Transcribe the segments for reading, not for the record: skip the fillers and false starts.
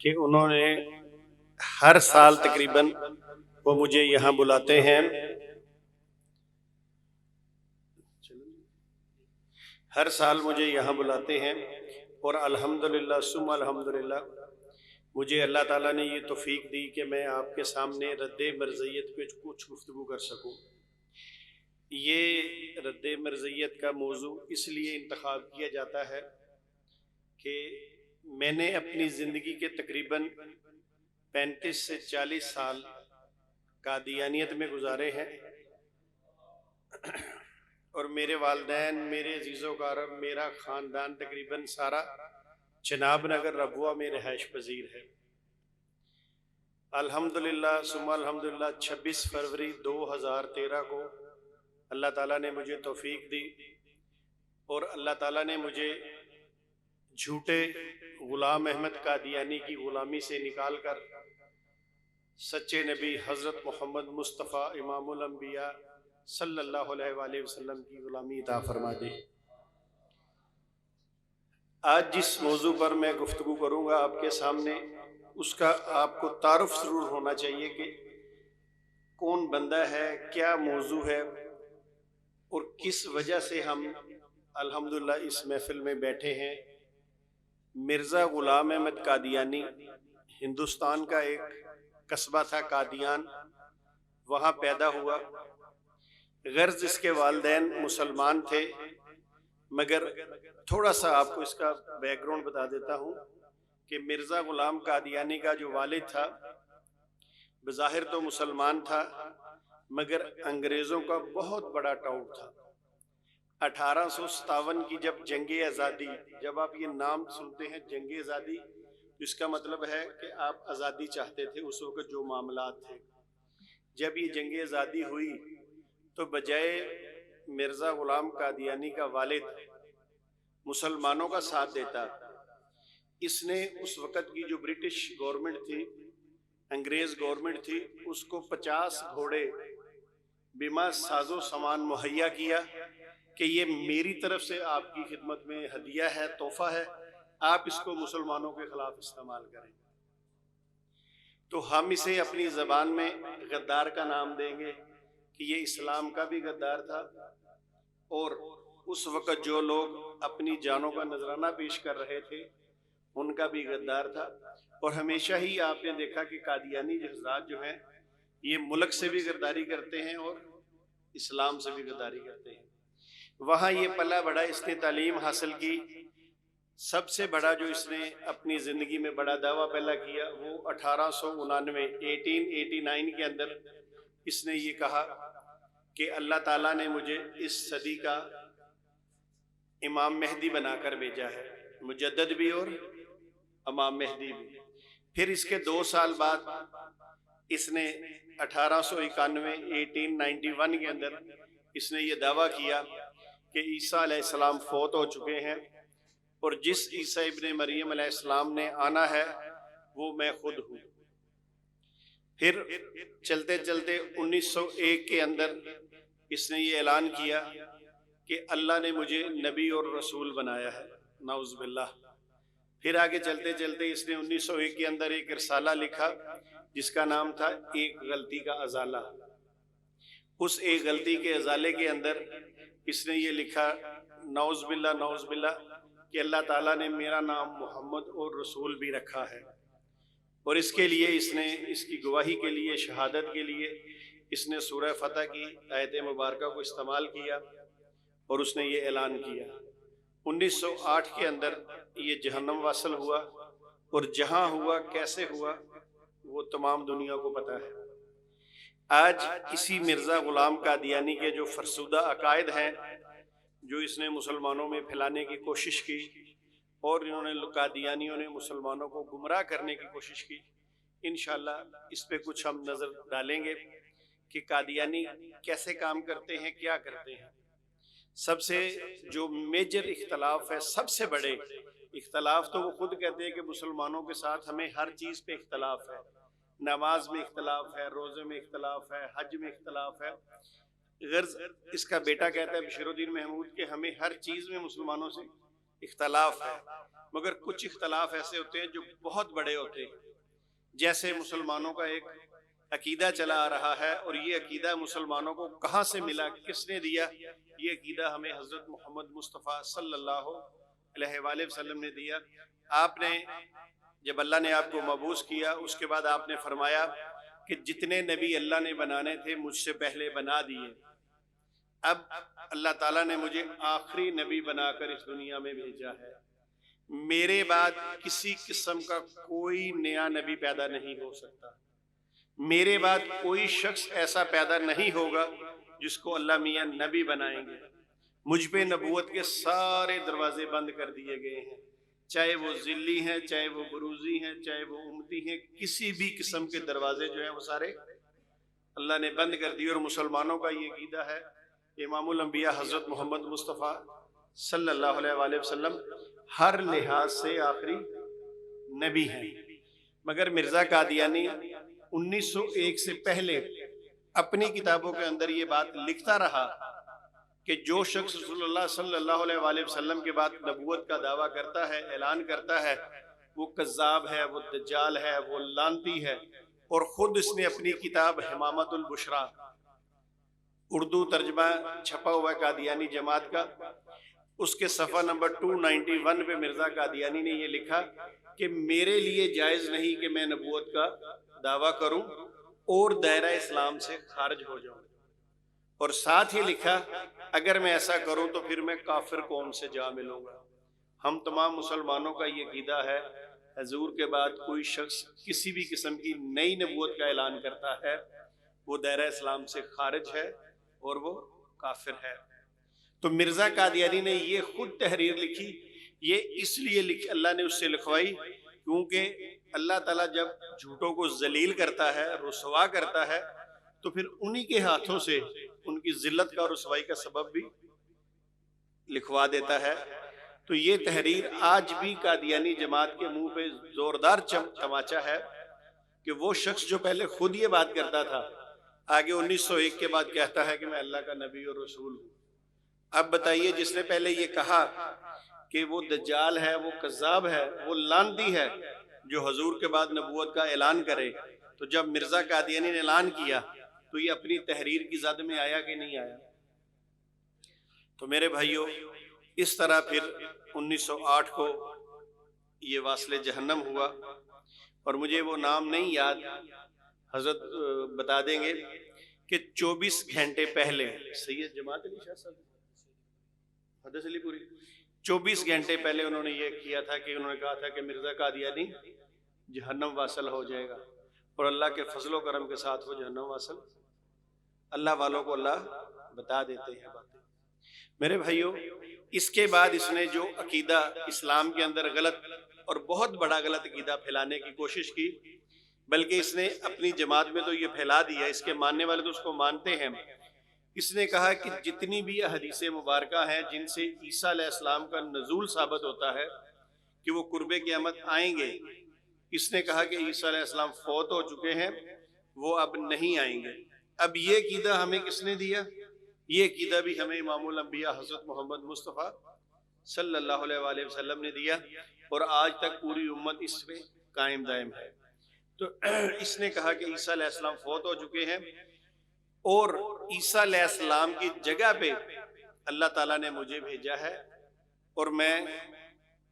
کہ انہوں نے ہر سال تقریباً وہ مجھے یہاں بلاتے ہیں، ہر سال مجھے یہاں بلاتے ہیں، اور الحمدللہ ثم الحمدللہ مجھے اللہ تعالیٰ نے یہ توفیق دی کہ میں آپ کے سامنے رد مرزیت پہ کچھ گفتگو کر سکوں۔ یہ رد مرزیت کا موضوع اس لیے انتخاب کیا جاتا ہے کہ میں نے اپنی زندگی کے تقریباً 35 سے 40 سال قادیانیت میں گزارے ہیں، اور میرے والدین، میرے عزیز و اقارب، میرا خاندان تقریباً سارا چناب نگر ربوہ میں رہائش پذیر ہے۔ الحمدللہ ثم الحمدللہ 26 فروری 2013 کو اللہ تعالیٰ نے مجھے توفیق دی، اور اللہ تعالیٰ نے مجھے جھوٹے غلام احمد قادیانی کی غلامی سے نکال کر سچے نبی حضرت محمد مصطفیٰ امام الانبیاء صلی اللہ علیہ وآلہ وسلم کی غلامی عطا فرما دی۔ آج جس موضوع پر میں گفتگو کروں گا آپ کے سامنے، اس کا آپ کو تعارف ضرور ہونا چاہیے کہ کون بندہ ہے، کیا موضوع ہے، اور کس وجہ سے ہم الحمدللہ اس محفل میں بیٹھے ہیں۔ مرزا غلام احمد قادیانی ہندوستان کا ایک قصبہ تھا قادیان، وہاں پیدا ہوا۔ غرض اس کے والدین مسلمان تھے، مگر تھوڑا سا آپ کو اس کا بیک گراؤنڈ بتا دیتا ہوں کہ مرزا غلام قادیانی کا جو والد تھا بظاہر تو مسلمان تھا، مگر انگریزوں کا بہت بڑا ٹاؤٹ تھا۔ 1857 کی جب جنگ آزادی، جب آپ یہ نام سنتے ہیں جنگ آزادی، تو اس کا مطلب ہے کہ آپ آزادی چاہتے تھے۔ اس وقت جو معاملات تھے، جب یہ جنگ آزادی ہوئی تو بجائے مرزا غلام قادیانی کا والد مسلمانوں کا ساتھ دیتا، اس نے اس وقت کی جو برٹش گورنمنٹ تھی، انگریز گورنمنٹ تھی، اس کو 50 گھوڑے بما ساز و سامان مہیا کیا کہ یہ میری طرف سے آپ کی خدمت میں ہدیہ ہے، تحفہ ہے، آپ اس کو مسلمانوں کے خلاف استعمال کریں۔ تو ہم اسے اپنی زبان میں غدار کا نام دیں گے کہ یہ اسلام کا بھی غدار تھا، اور اس وقت جو لوگ اپنی جانوں کا نذرانہ پیش کر رہے تھے ان کا بھی غدار تھا۔ اور ہمیشہ ہی آپ نے دیکھا کہ قادیانی حضرات جو ہیں یہ ملک سے بھی غداری کرتے ہیں اور اسلام سے بھی غداری کرتے ہیں۔ وہاں یہ پلا بڑا، اس نے تعلیم حاصل کی۔ سب سے بڑا جو اس نے اپنی زندگی میں بڑا دعویٰ پہلا کیا وہ 1889 کے اندر اس نے یہ کہا کہ اللہ تعالیٰ نے مجھے اس صدی کا امام مہدی بنا کر بھیجا ہے، مجدد بھی اور امام مہدی بھی۔ پھر اس کے 2 سال بعد اس نے 1891 کے اندر اس نے یہ دعویٰ کیا کہ عیسیٰ علیہ السلام فوت ہو چکے ہیں، اور جس عیسیٰ ابن مریم علیہ السلام نے آنا ہے وہ میں خود ہوں۔ پھر چلتے چلتے 1901 کے اندر اس نے یہ اعلان کیا کہ اللہ نے مجھے نبی اور رسول بنایا ہے، نعوذ باللہ۔ پھر آگے چلتے چلتے اس نے 1901 کے اندر ایک رسالہ لکھا جس کا نام تھا ایک غلطی کا ازالہ۔ اس ایک غلطی کے ازالے کے اندر اس نے یہ لکھا، نعوذ باللہ نعوذ باللہ، کہ اللہ تعالیٰ نے میرا نام محمد اور رسول بھی رکھا ہے، اور اس کے لیے اس نے اس کی گواہی کے لیے، شہادت کے لیے اس نے سورہ فتح کی آیت مبارکہ کو استعمال کیا، اور اس نے یہ اعلان کیا۔ 1908 کے اندر یہ جہنم واصل ہوا، اور جہاں ہوا، کیسے ہوا، وہ تمام دنیا کو پتہ ہے۔ آج اسی مرزا غلام قادیانی کے جو فرسودہ عقائد ہیں جو اس نے مسلمانوں میں پھیلانے کی کوشش کی، اور انہوں نے قادیانیوں نے مسلمانوں کو گمراہ کرنے کی کوشش کی، انشاءاللہ اس پہ کچھ ہم نظر ڈالیں گے کہ قادیانی کیسے کام کرتے ہیں، کیا کرتے ہیں۔ سب سے جو میجر اختلاف ہے، سب سے بڑے اختلاف، تو وہ خود کہتے ہیں کہ مسلمانوں کے ساتھ ہمیں ہر چیز پہ اختلاف ہے، نماز میں اختلاف ہے، روزے میں اختلاف ہے، حج میں اختلاف ہے۔ غرض اس کا بیٹا کہتا ہے بشیر الدین محمود کہ ہمیں ہر چیز میں مسلمانوں سے اختلاف ہے، مگر کچھ اختلاف ایسے ہوتے ہیں جو بہت بڑے ہوتے ہیں. جیسے مسلمانوں کا ایک عقیدہ چلا آ رہا ہے، اور یہ عقیدہ مسلمانوں کو کہاں سے ملا، کس نے دیا؟ یہ عقیدہ ہمیں حضرت محمد مصطفیٰ صلی اللہ علیہ وآلہ وسلم نے دیا. آپ نے جب اللہ نے آپ کو مبعوث کیا، اس کے بعد آپ نے فرمایا کہ جتنے نبی اللہ نے بنانے تھے مجھ سے پہلے بنا دیے، اب اللہ تعالیٰ نے مجھے آخری نبی بنا کر اس دنیا میں بھیجا ہے. میرے بعد کسی قسم کا کوئی نیا نبی پیدا نہیں ہو سکتا. میرے بعد کوئی شخص ایسا پیدا نہیں ہوگا جس کو اللہ میاں نبی بنائیں گے. مجھ پہ نبوت کے سارے دروازے بند کر دیے گئے ہیں، چاہے وہ ذلی ہیں، چاہے وہ بروزی ہیں، چاہے وہ امتی ہیں، کسی بھی قسم کے دروازے جو ہیں وہ سارے اللہ نے بند کر دیے. اور مسلمانوں کا یہ عقیدہ ہے، امام الانبیاء حضرت محمد مصطفیٰ صلی اللہ علیہ وآلہ وسلم ہر لحاظ سے آخری نبی ہیں. مگر مرزا قادیانی 1901 سے پہلے اپنی کتابوں کے اندر یہ بات لکھتا رہا کہ جو شخص رسول اللہ صلی اللہ علیہ وآلہ وسلم کے بعد نبوت کا دعویٰ کرتا ہے، اعلان کرتا ہے، وہ کذاب ہے، وہ دجال ہے، وہ لعنتی ہے. اور خود اس نے اپنی کتاب حمامت البشرا، اردو ترجمہ چھپا ہوا ہے قادیانی جماعت کا، اس کے صفحہ نمبر 291 پہ مرزا قادیانی نے یہ لکھا کہ میرے لیے جائز نہیں کہ میں نبوت کا دعویٰ کروں اور دائرہ اسلام سے خارج ہو جاؤں. اور ساتھ ہی لکھا اگر میں ایسا کروں تو پھر میں کافر قوم سے جا ملوں گا. ہم تمام مسلمانوں کا یہ عقیدہ ہے، حضور کے بعد کوئی شخص کسی بھی قسم کی نئی نبوت کا اعلان کرتا ہے وہ دائرہ اسلام سے خارج ہے اور وہ کافر ہے. تو مرزا قادیانی نے یہ خود تحریر لکھی، یہ اس لیے اللہ نے اس سے لکھوائی کیونکہ اللہ تعالیٰ جب جھوٹوں کو ذلیل کرتا ہے، رسوا کرتا ہے، تو پھر انہی کے ہاتھوں سے ان کی ذلت کا اور رسوائی کا سبب بھی لکھوا دیتا ہے. تو یہ تحریر آج بھی قادیانی جماعت کے منہ پہ زوردار تماچا ہے کہ وہ شخص جو پہلے خود یہ بات کرتا تھا آگے 1901 کے بعد کہتا ہے کہ میں اللہ کا نبی اور رسول ہوں. اب بتائیے جس نے پہلے یہ کہا کہ وہ دجال ہے، وہ کذاب ہے، وہ لعنتی ہے جو حضور کے بعد نبوت کا اعلان کرے، تو جب مرزا قادیانی نے اعلان کیا تو یہ اپنی تحریر کی زد میں آیا کہ نہیں آیا؟ تو میرے بھائیوں، اس طرح پھر 1908 کو یہ واصل جہنم ہوا، اور مجھے وہ نام نہیں یاد، حضرت بتا دیں گے کہ 24 گھنٹے پہلے سید جماعت علی شاہ صاحب حدث علی پوری 24 گھنٹے پہلے انہوں نے یہ کیا تھا کہ انہوں نے کہا تھا کہ مرزا قادیانی جہنم واصل ہو جائے گا، اور اللہ کے فضل و کرم کے ساتھ وہ جہنم واصل اللہ والوں کو اللہ بتا دیتے ہیں باتیں. میرے بھائیوں، اس کے بعد اس نے جو عقیدہ اسلام کے اندر غلط اور بہت بڑا غلط عقیدہ پھیلانے کی کوشش کی، بلکہ اس نے اپنی جماعت میں تو یہ پھیلا دیا، اس کے ماننے والے تو اس کو مانتے ہیں. اس نے کہا کہ جتنی بھی احادیث مبارکہ ہیں جن سے عیسیٰ علیہ السلام کا نزول ثابت ہوتا ہے کہ وہ قرب قیامت آئیں گے، اس نے کہا کہ عیسیٰ علیہ السلام فوت ہو چکے ہیں، وہ اب نہیں آئیں گے. اب یہ عقیدہ ہمیں کس نے دیا؟ یہ عقیدہ بھی ہمیں امام الانبیاء حضرت محمد مصطفیٰ صلی اللہ علیہ وآلہ وسلم نے دیا، اور آج تک پوری امت اس پہ قائم دائم ہے. تو اس نے کہا کہ عیسیٰ علیہ السلام فوت ہو چکے ہیں، اور عیسیٰ علیہ السلام کی جگہ پہ اللہ تعالیٰ نے مجھے بھیجا ہے، اور میں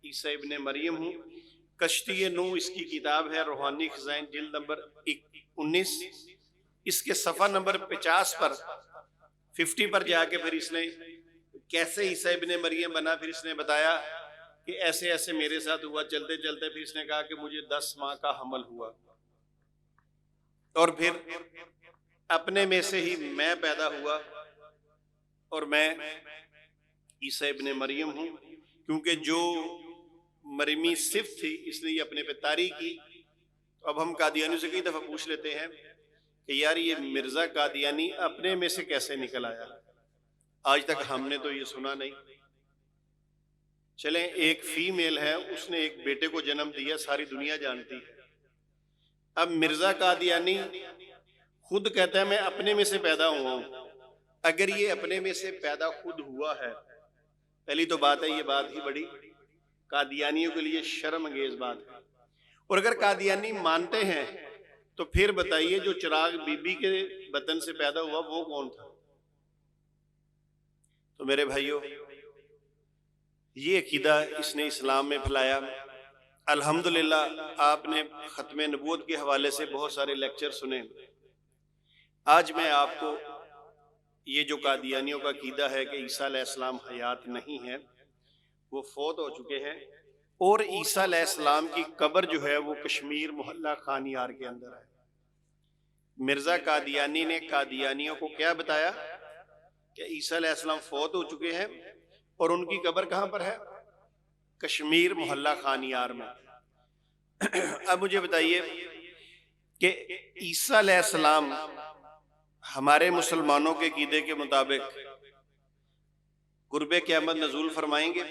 عیسیٰ ابن مریم ہوں. کشتی نوح اس کی کتاب ہے، روحانی خزائن جلد نمبر 19، اس کے صفحہ نمبر 50 پر 50 پر جا کے پھر اس نے کیسے عیسیٰ ابن مریم بنا، پھر اس نے بتایا کہ ایسے ایسے میرے ساتھ ہوا. چلتے چلتے پھر اس نے کہا کہ مجھے 10 ماہ کا حمل ہوا، اور پھر اپنے میں سے ہی میں پیدا ہوا، اور میں عیسیٰ ابن مریم ہوں. کیونکہ جو مرمی صفت تھی اس نے یہ اپنے پہ طاری کی. اب ہم قادیانیوں سے کئی دفعہ پوچھ لیتے ہیں کہ یار یہ مرزا قادیانی اپنے میں سے کیسے نکل آیا؟ آج تک ہم نے تو یہ سنا نہیں. چلیں، ایک فیمیل ہے، اس نے ایک بیٹے کو جنم دیا، ساری دنیا جانتی ہے. اب مرزا قادیانی خود کہتا ہے میں اپنے میں سے پیدا ہوا ہوں. اگر یہ اپنے میں سے پیدا خود ہوا ہے، پہلی تو بات ہے یہ بات ہی بڑی قادیانیوں کے لیے شرم انگیز بات ہے۔ اور اگر قادیانی مانتے ہیں تو پھر بتائیے جو چراغ بی بی کے بطن سے پیدا ہوا وہ کون تھا؟ تو میرے بھائیوں، یہ عقیدہ اس نے اسلام میں پھیلایا۔ الحمدللہ آپ نے ختم نبوت کے حوالے سے بہت سارے لیکچر سنے۔ آج میں آپ کو یہ جو قادیانیوں کا عقیدہ ہے کہ عیسیٰ علیہ السلام حیات نہیں ہے، وہ فوت ہو چکے ہیں، اور عیسیٰ علیہ السلام کی قبر جو ہے وہ کشمیر محلہ خانیار کے اندر ہے۔ مرزا قادیانی نے قادیانیوں کو کیا بتایا کہ عیسیٰ علیہ السلام فوت ہو چکے ہیں اور ان کی قبر کہاں پر ہے؟ کشمیر محلہ خانیار میں۔ اب مجھے بتائیے کہ عیسیٰ علیہ السلام ہمارے مسلمانوں کے عقیدے کے مطابق قرب قیامت نزول فرمائیں گے؟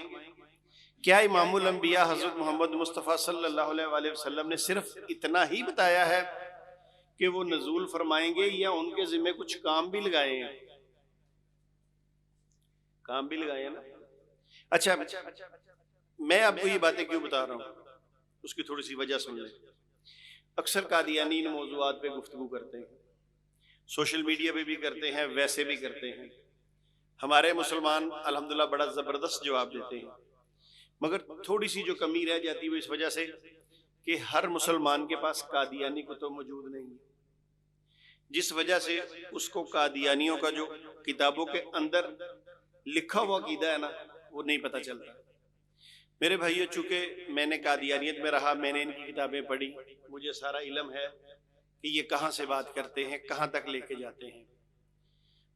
کیا امام الانبیاء حضرت محمد مصطفیٰ صلی اللہ علیہ وآلہ وسلم نے صرف اتنا ہی بتایا ہے کہ وہ نزول فرمائیں گے، یا ان کے ذمہ کچھ کام بھی لگائے ہیں؟ کام بھی لگائے ہیں نا۔ اچھا، میں آپ کو یہ باتیں کیوں بتا رہا ہوں، اس کی تھوڑی سی وجہ سن لیں۔ اکثر قادیانی ان موضوعات پہ گفتگو کرتے ہیں، سوشل میڈیا پہ بھی کرتے ہیں، ویسے بھی کرتے ہیں۔ ہمارے مسلمان الحمدللہ بڑا زبردست جواب دیتے ہیں، مگر تھوڑی سی جو کمی رہ جاتی ہے وہ اس وجہ سے کہ ہر مسلمان کے پاس قادیانی کو تو موجود نہیں ہے، جس وجہ سے اس کو قادیانیوں کا جو کتابوں کے اندر لکھا ہوا عقیدہ ہے نا وہ نہیں پتہ چلتا۔ میرے بھائیو، چونکہ میں نے قادیانیت میں رہا، میں نے ان کی کتابیں پڑھی، مجھے سارا علم ہے کہ یہ کہاں سے بات کرتے ہیں، کہاں تک لے کے جاتے ہیں۔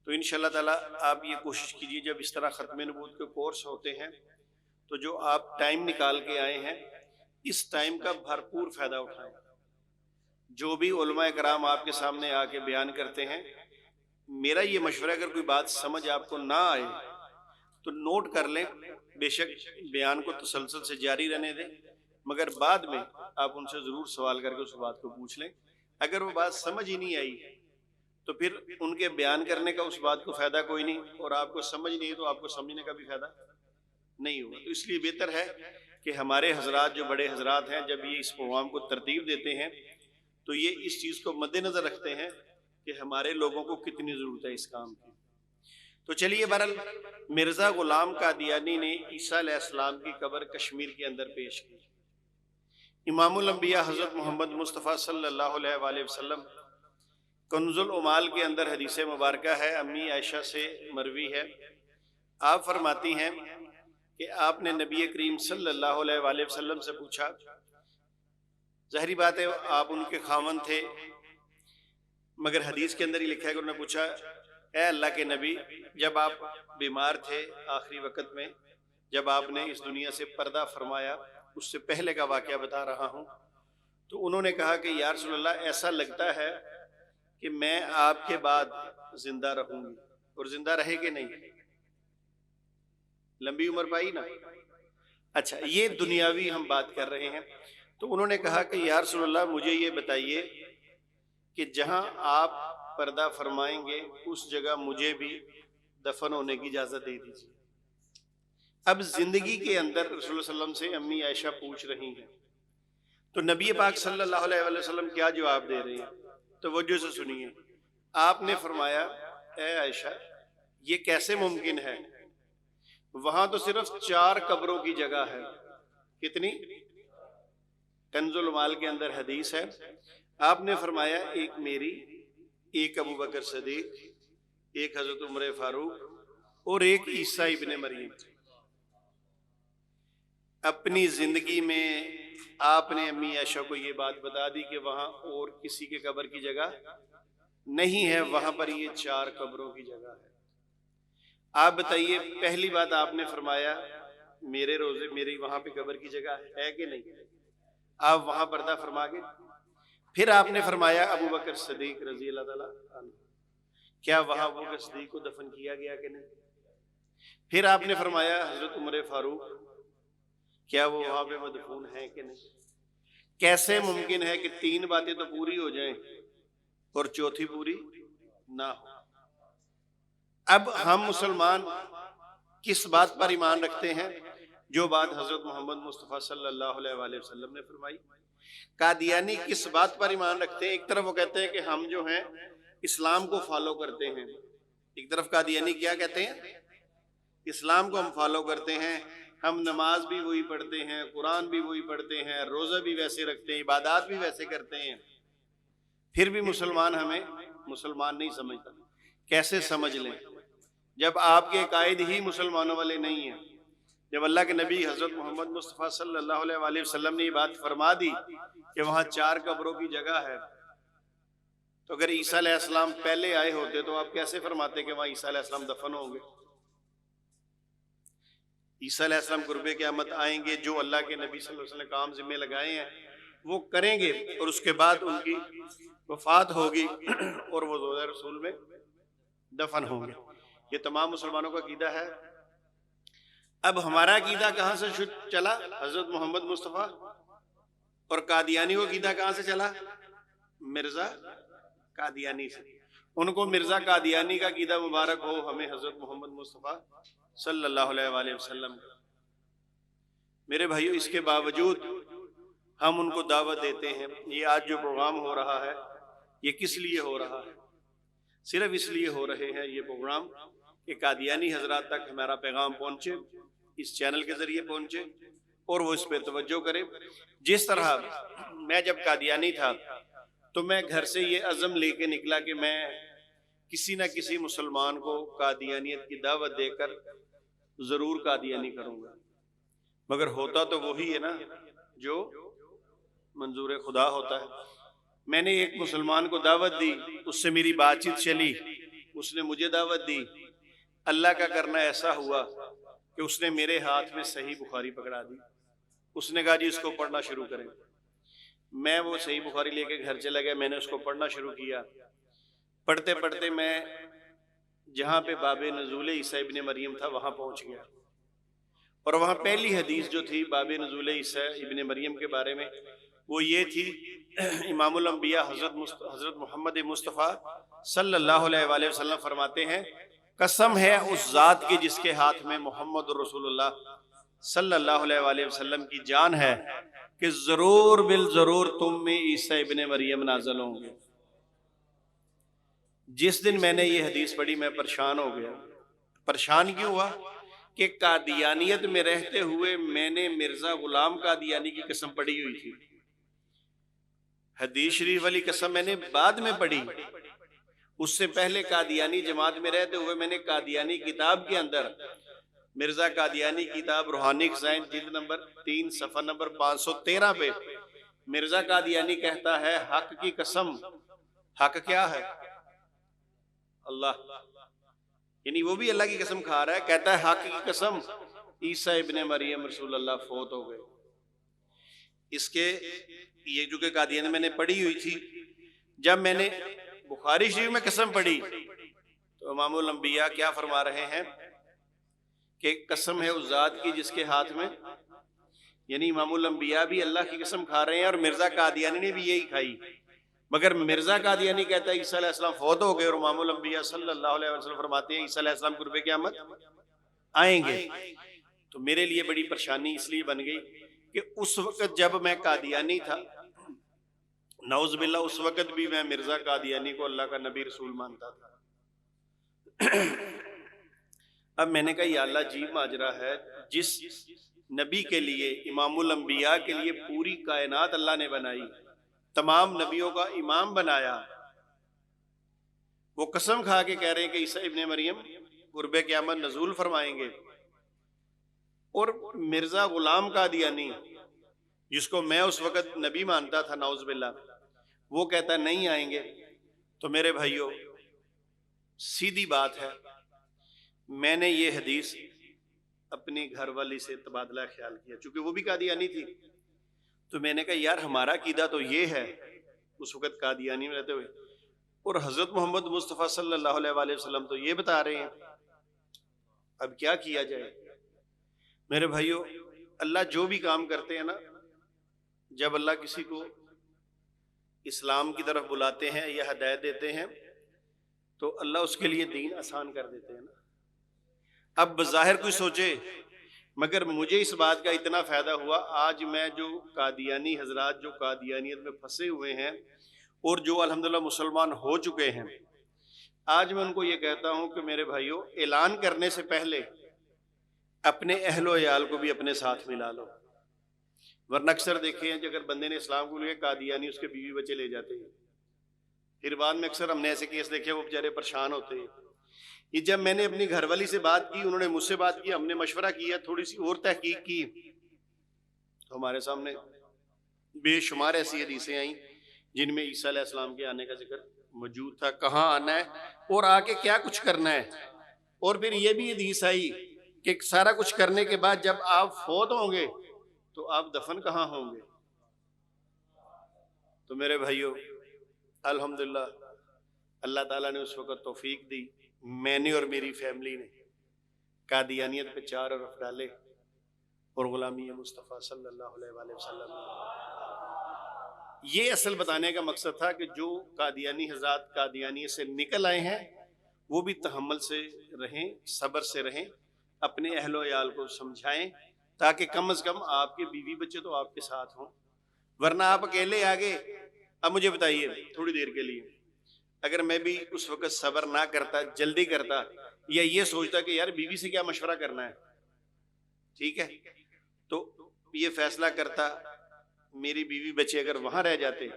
تو انشاءاللہ تعالیٰ آپ یہ کوشش کیجئے، جب اس طرح ختم نبوت کے کورس ہوتے ہیں تو جو آپ ٹائم نکال کے آئے ہیں اس ٹائم کا بھرپور فائدہ اٹھائیں۔ جو بھی علماء کرام آپ کے سامنے آ کے بیان کرتے ہیں، میرا یہ مشورہ ہے اگر کوئی بات سمجھ آپ کو نہ آئے تو نوٹ کر لیں، بے شک بیان کو تسلسل سے جاری رہنے دیں، مگر بعد میں آپ ان سے ضرور سوال کر کے اس بات کو پوچھ لیں۔ اگر وہ بات سمجھ ہی نہیں آئی تو پھر ان کے بیان کرنے کا اس بات کو فائدہ کوئی نہیں، اور آپ کو سمجھ نہیں ہے تو آپ کو سمجھنے کا بھی فائدہ نہیں ہوگا۔ تو اس لیے بہتر ہے کہ ہمارے حضرات جو بڑے حضرات ہیں جب یہ اس پروگرام کو ترتیب دیتے ہیں تو یہ اس چیز کو مد نظر رکھتے ہیں کہ ہمارے لوگوں کو کتنی ضرورت ہے اس کام کی۔ تو چلیے، بہرحال مرزا غلام قادیانی نے عیسیٰ علیہ السلام کی قبر کشمیر کے اندر پیش کی۔ امام الانبیاء حضرت محمد مصطفیٰ صلی اللہ علیہ وآلہ وسلم کنز العمال کے اندر حدیث مبارکہ ہے، امی عائشہ سے مروی ہے، آپ فرماتی ہیں کہ آپ نے نبی کریم صلی اللہ علیہ وآلہ وسلم سے پوچھا، ظاہری بات ہے آپ ان کے خاوند تھے، مگر حدیث کے اندر ہی لکھا ہے کہ انہوں نے پوچھا، اے اللہ کے نبی، جب آپ بیمار تھے آخری وقت میں، جب آپ نے اس دنیا سے پردہ فرمایا، اس سے پہلے کا واقعہ بتا رہا ہوں، تو انہوں نے کہا کہ یا رسول اللہ، ایسا لگتا ہے کہ میں آپ کے بعد زندہ رہوں گی، اور زندہ رہے کہ نہیں؟ لمبی عمر پائی نا۔ اچھا، یہ دنیاوی ہم بات کر رہے ہیں۔ تو انہوں نے کہا کہ یا رسول اللہ، مجھے یہ بتائیے کہ جہاں آپ پردہ فرمائیں گے اس جگہ مجھے بھی دفن ہونے کی اجازت دے دیجیے۔ اب زندگی کے اندر رسول اللہ صلی اللہ علیہ وسلم سے امی عائشہ پوچھ رہی ہیں، تو نبی پاک صلی اللہ علیہ وآلہ وسلم کیا جواب دے رہے ہیں؟ توجہ سے سنیے۔ آپ نے فرمایا، اے عائشہ، یہ کیسے ممکن ہے؟ وہاں تو صرف 4 قبروں کی جگہ ہے۔ کتنی؟ کنز العمال کے اندر حدیث ہے، آپ نے فرمایا ایک میری، ایک ابو بکر صدیق، ایک حضرت عمر فاروق، اور ایک عیسیٰ ابن مریم۔ اپنی زندگی میں آپ نے امی عائشہ کو یہ بات بتا دی کہ وہاں اور کسی کے قبر کی جگہ نہیں ہے، وہاں پر یہ 4 قبروں کی جگہ ہے۔ آپ بتائیے، پہلی بات آپ نے فرمایا میرے روزے میری وہاں پہ قبر کی جگہ ہے کہ نہیں؟ آپ وہاں پردہ فرما گئے۔ پھر آپ نے فرمایا ابو بکر صدیق رضی اللہ تعالیٰ عنہ، کیا وہاں ابو بکر صدیق کو دفن کیا گیا کہ نہیں؟ پھر آپ نے فرمایا حضرت عمر فاروق، کیا وہ وہاں پہ مدفون ہیں کہ نہیں؟ کیسے ممکن ہے کہ 3 باتیں تو پوری ہو جائیں اور چوتھی پوری نہ ہو؟ اب ہم مسلمان کس بات پر ایمان رکھتے ہیں؟ جو بات حضرت محمد مصطفیٰ صلی اللہ علیہ وآلہ وسلم نے فرمائی۔ قادیانی کس بات پر ایمان رکھتے ہیں؟ ایک طرف وہ کہتے ہیں کہ ہم جو ہیں اسلام کو فالو کرتے ہیں، ایک طرف قادیانی کیا کہتے ہیں؟ اسلام کو ہم فالو کرتے ہیں، ہم نماز بھی وہی پڑھتے ہیں، قرآن بھی وہی پڑھتے ہیں، روزہ بھی ویسے رکھتے ہیں، عبادات بھی ویسے کرتے ہیں، پھر بھی مسلمان ہمیں مسلمان نہیں سمجھتا۔ کیسے سمجھ لیں جب آپ کے عقائد ہی مسلمانوں والے نہیں ہیں؟ جب اللہ کے نبی حضرت محمد مصطفیٰ صلی اللہ علیہ وآلہ وسلم نے یہ بات فرما دی کہ وہاں 4 قبروں کی جگہ ہے، تو اگر عیسیٰ علیہ السلام پہلے آئے ہوتے تو آپ کیسے فرماتے کہ وہاں عیسیٰ علیہ السلام دفن ہوں گے؟ عیسیٰ علیہ السلام قرب قیامت آئیں گے، جو اللہ کے نبی صلی اللہ علیہ وسلم نے کام ذمہ لگائے ہیں وہ کریں گے، اور اس کے بعد ان کی وفات ہوگی اور وہ روضہ رسول میں دفن ہوں گے۔ یہ تمام مسلمانوں کا عقیدہ ہے۔ اب ہمارا عقیدہ کہاں سے چلا؟ حضرت محمد مصطفیٰ۔ اور قادیانی کو عقیدہ کہاں سے چلا؟ مرزا قادیانی سے۔ ان کو مرزا قادیانی کا عقیدہ مبارک ہو، ہمیں حضرت محمد مصطفیٰ صلی اللہ علیہ وآلہ وسلم۔ میرے بھائیو، اس کے باوجود ہم ان کو دعوت دیتے ہیں۔ یہ آج جو پروگرام ہو رہا ہے یہ کس لیے ہو رہا ہے؟ صرف اس لیے ہو رہے ہیں یہ پروگرام کہ قادیانی حضرات تک ہمارا پیغام پہنچے، اس چینل کے ذریعے پہنچے اور وہ اس پہ توجہ کرے۔ جس طرح میں جب قادیانی تھا تو میں گھر سے یہ عزم لے کے نکلا کہ میں کسی نہ کسی مسلمان کو قادیانیت کی دعوت دے کر ضرور قادیانی کروں گا، مگر ہوتا تو وہی ہے نا جو منظور خدا ہوتا ہے۔ میں نے ایک مسلمان کو دعوت دی، اس سے میری بات چیت چلی، اس نے مجھے دعوت دی، اللہ کا کرنا ایسا ہوا کہ اس نے میرے ہاتھ میں صحیح بخاری پکڑا دی۔ اس نے کہا جی اس کو پڑھنا شروع کریں۔ میں وہ صحیح بخاری لے کے گھر چلا گیا، میں نے اس کو پڑھنا شروع کیا۔ پڑھتے پڑھتے میں جہاں پہ باب نزول عیسیٰ ابن مریم تھا وہاں پہنچ گیا، اور وہاں پہلی حدیث جو تھی باب نزول عیسیٰ ابن مریم کے بارے میں وہ یہ تھی، امام الانبیاء حضرت محمد مصطفیٰ صلی اللہ علیہ وآلہ وسلم فرماتے ہیں، قسم ہے اس ذات کی جس کے ہاتھ میں محمد رسول اللہ صلی اللہ علیہ وآلہ وسلم کی جان ہے، کہ ضرور بالضرور تم میں عیسیٰ ابن مریم نازل ہوں گے۔ جس دن میں نے یہ حدیث پڑھی میں پریشان ہو گیا۔ پریشان کیوں ہوا؟ کہ قادیانیت میں رہتے ہوئے میں نے مرزا غلام قادیانی کی قسم پڑھی ہوئی تھی۔ حدیث شریف والی قسم میں نے بعد میں پڑھی، اس سے پہلے قادیانی جماعت میں رہتے ہوئے میں نے قادیانی کتاب کے اندر، مرزا قادیانی کتاب روحانی خزائن جلد نمبر 3 صفحہ نمبر 513 پہ مرزا قادیانی کہتا ہے، حق کی قسم۔ حق کیا ہے؟ اللہ، یعنی وہ بھی اللہ کی قسم کھا رہا ہے، کہتا ہے حق کی قسم عیسیٰ ابن مریم رسول اللہ فوت ہو گئے۔ اس کے یہ جو کہ قادیانی میں نے پڑھی ہوئی تھی، جب میں نے بخاری شریف میں قسم پڑھی تو امام الانبیاء کیا فرما رہے ہیں کہ قسم ہے اس ذات کی جس کے ہاتھ میں، یعنی امام الانبیاء بھی اللہ کی قسم کھا رہے ہیں اور مرزا قادیانی نے بھی یہی کھائی، مگر مرزا قادیانی کہتا ہے عیسیٰ علیہ السلام فوت ہو گئے، اور امام الانبیاء صلی اللہ علیہ وسلم فرماتے ہیں عیسیٰ علیہ السلام قرب قیامت آئیں گے۔ تو میرے لیے بڑی پریشانی اس لیے بن گئی کہ اس وقت جب میں قادیانی تھا، نعوذ باللہ، اس وقت بھی میں مرزا قادیانی کو اللہ کا نبی رسول مانتا تھا۔ اب میں نے کہا یا اللہ، عجیب ماجرا ہے، جس نبی کے لیے، امام الانبیاء کے لیے پوری کائنات اللہ نے بنائی، تمام نبیوں کا امام بنایا، وہ قسم کھا کے کہہ رہے ہیں کہ عیسیٰ ابن مریم قرب قیامت نزول فرمائیں گے، اور مرزا غلام قادیانی جس کو میں اس وقت نبی مانتا تھا نعوذ باللہ، وہ کہتا نہیں آئیں گے۔ تو میرے بھائیوں، سیدھی بات ہے، میں نے یہ حدیث اپنی گھر والی سے تبادلہ خیال کیا، چونکہ وہ بھی قادیانی تھی، تو میں نے کہا یار ہمارا عقیدہ تو یہ ہے، اس وقت قادیانی میں رہتے ہوئے، اور حضرت محمد مصطفیٰ صلی اللہ علیہ وآلہ وسلم تو یہ بتا رہے ہیں، اب کیا کیا جائے؟ میرے بھائیوں، اللہ جو بھی کام کرتے ہیں نا، جب اللہ کسی کو اسلام کی طرف بلاتے ہیں یا ہدایت دیتے ہیں تو اللہ اس کے لیے دین آسان کر دیتے ہیں نا۔ اب بظاہر کوئی سوچے مگر مجھے اس بات کا اتنا فائدہ ہوا، آج میں جو قادیانی حضرات جو قادیانیت میں پھنسے ہوئے ہیں اور جو الحمدللہ مسلمان ہو چکے ہیں، آج میں ان کو یہ کہتا ہوں کہ میرے بھائیوں، اعلان کرنے سے پہلے اپنے اہل و عیال کو بھی اپنے ساتھ ملا لو، ورنہ اکثر دیکھے ہیں کہ اگر بندے نے اسلام کو لیا قادیانی اس کے بیوی بچے لے جاتے ہیں، پھر بعد میں اکثر ہم نے ایسے کیس دیکھے وہ بیچارے پریشان ہوتے ہیں۔ یہ جب میں نے اپنی گھر والی سے بات کی، انہوں نے مجھ سے بات کی، ہم نے مشورہ کیا، تھوڑی سی اور تحقیق کی، تو ہمارے سامنے بے شمار ایسی حدیثیں آئیں جن میں عیسیٰ علیہ السلام کے آنے کا ذکر موجود تھا، کہاں آنا ہے اور آ کے کیا کچھ کرنا ہے۔ اور پھر یہ بھی حدیث آئی کہ سارا کچھ کرنے کے بعد جب آپ فوت ہوں گے تو آپ دفن کہاں ہوں گے۔ تو میرے بھائیوں، الحمدللہ اللہ تعالیٰ نے اس وقت توفیق دی، میں نے اور میری فیملی نے قادیانیت پہ 4 عرف ڈالے اور غلامی مصطفیٰ صلی اللہ علیہ وآلہ وسلم۔ یہ اصل بتانے کا مقصد تھا کہ جو قادیانی حضرات قادیانیت سے نکل آئے ہیں وہ بھی تحمل سے رہیں، صبر سے رہیں، اپنے اہل و عیال کو سمجھائیں تاکہ کم از کم آپ کے بیوی بچے تو آپ کے ساتھ ہوں، ورنہ آپ اکیلے آگے۔ اب مجھے بتائیے تھوڑی دیر کے لیے اگر میں بھی اس وقت صبر نہ کرتا، جلدی کرتا، یا یہ سوچتا کہ یار بیوی سے کیا مشورہ کرنا ہے، ٹھیک ہے، تو یہ فیصلہ کرتا میری بیوی بچے اگر وہاں رہ جاتے،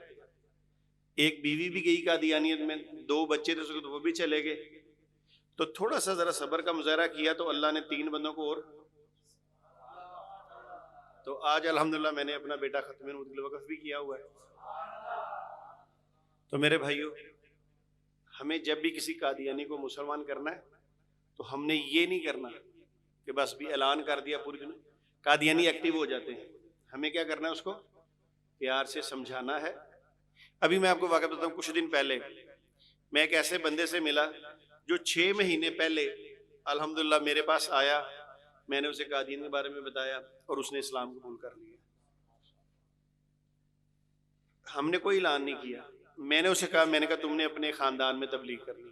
ایک بیوی بھی گئی قادیانیت میں، 2 بچے تھے اس وقت وہ بھی چلے گئے، تو تھوڑا سا ذرا صبر کا مظاہرہ کیا تو اللہ نے 3 بندوں کو اور، تو آج الحمدللہ میں نے اپنا بیٹا ختم نبوت کے لیے وقف بھی کیا ہوا ہے۔ تو میرے بھائیوں، ہمیں جب بھی کسی قادیانی کو مسلمان کرنا ہے تو ہم نے یہ نہیں کرنا کہ بس بھی اعلان کر دیا پوری دنیا، قادیانی ایکٹیو ہو جاتے ہیں، ہمیں کیا کرنا ہے، اس کو پیار سے سمجھانا ہے۔ ابھی میں آپ کو واقعہ بتاتا ہوں، کچھ دن پہلے میں ایک ایسے بندے سے ملا جو 6 مہینے پہلے الحمدللہ میرے پاس آیا، میں نے اسے قادیانی کے بارے میں بتایا اور اس نے اسلام قبول کر لیا۔ ہم نے کوئی اعلان نہیں کیا، میں نے اسے کہا، میں نے کہا تم نے اپنے خاندان میں تبلیغ کر لی،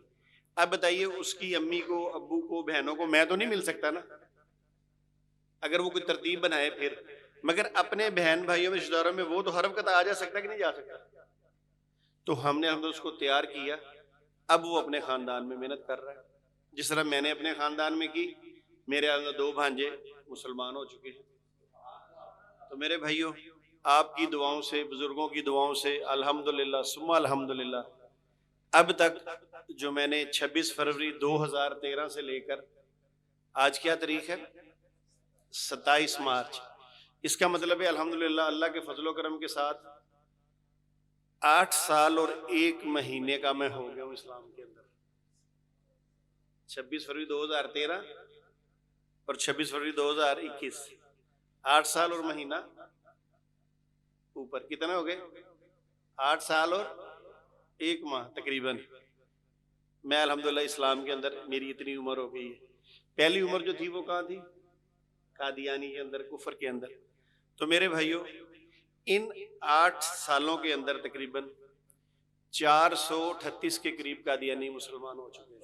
اب بتائیے اس کی امی کو، ابو کو، بہنوں کو میں تو نہیں مل سکتا نا، اگر وہ کوئی ترتیب بنائے پھر، مگر اپنے بہن بھائیوں میں، رشتہ داروں میں وہ تو ہر وقت آ جا سکتا کہ نہیں جا سکتا۔ تو ہم نے اس کو تیار کیا، اب وہ اپنے خاندان میں محنت کر رہا ہے، جس طرح میں نے اپنے خاندان میں کی، میرے 2 بھانجے مسلمان ہو چکے ہیں۔ تو میرے بھائیوں، آپ کی دعاؤں سے، بزرگوں کی دعاؤں سے الحمدللہ ثم الحمدللہ اب تک جو میں نے 26 فروری 2013 سے لے کر آج کیا تاریخ ہے، 27 مارچ، اس کا مطلب ہے الحمدللہ اللہ کے فضل و کرم کے ساتھ 8 سال اور 1 مہینے کا میں ہو گیا ہوں اسلام کے اندر۔ 26 فروری 2013 اور 26 فروری 2021، 8 سال اور مہینہ اوپر، کتنا ہو گئے، 8 سال اور 1 ماہ تقریباً میں الحمدللہ اسلام کے اندر، میری اتنی عمر ہو گئی ہے۔ پہلی عمر جو تھی وہ کہاں تھی، قادیانی کے اندر، کفر کے اندر۔ تو میرے بھائیوں، ان 8 سالوں کے اندر تقریباً 438 کے قریب قادیانی مسلمان ہو چکے ہیں۔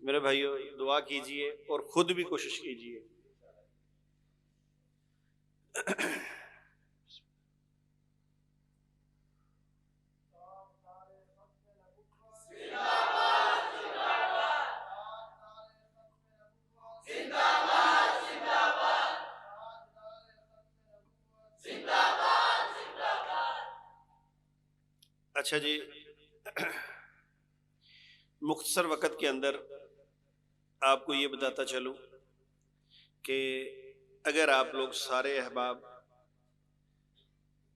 میرے بھائیوں، دعا کیجئے اور خود بھی کوشش کیجئے۔ اچھا جی، مختصر وقت کے اندر آپ کو یہ بتاتا چلوں کہ اگر آپ لوگ سارے احباب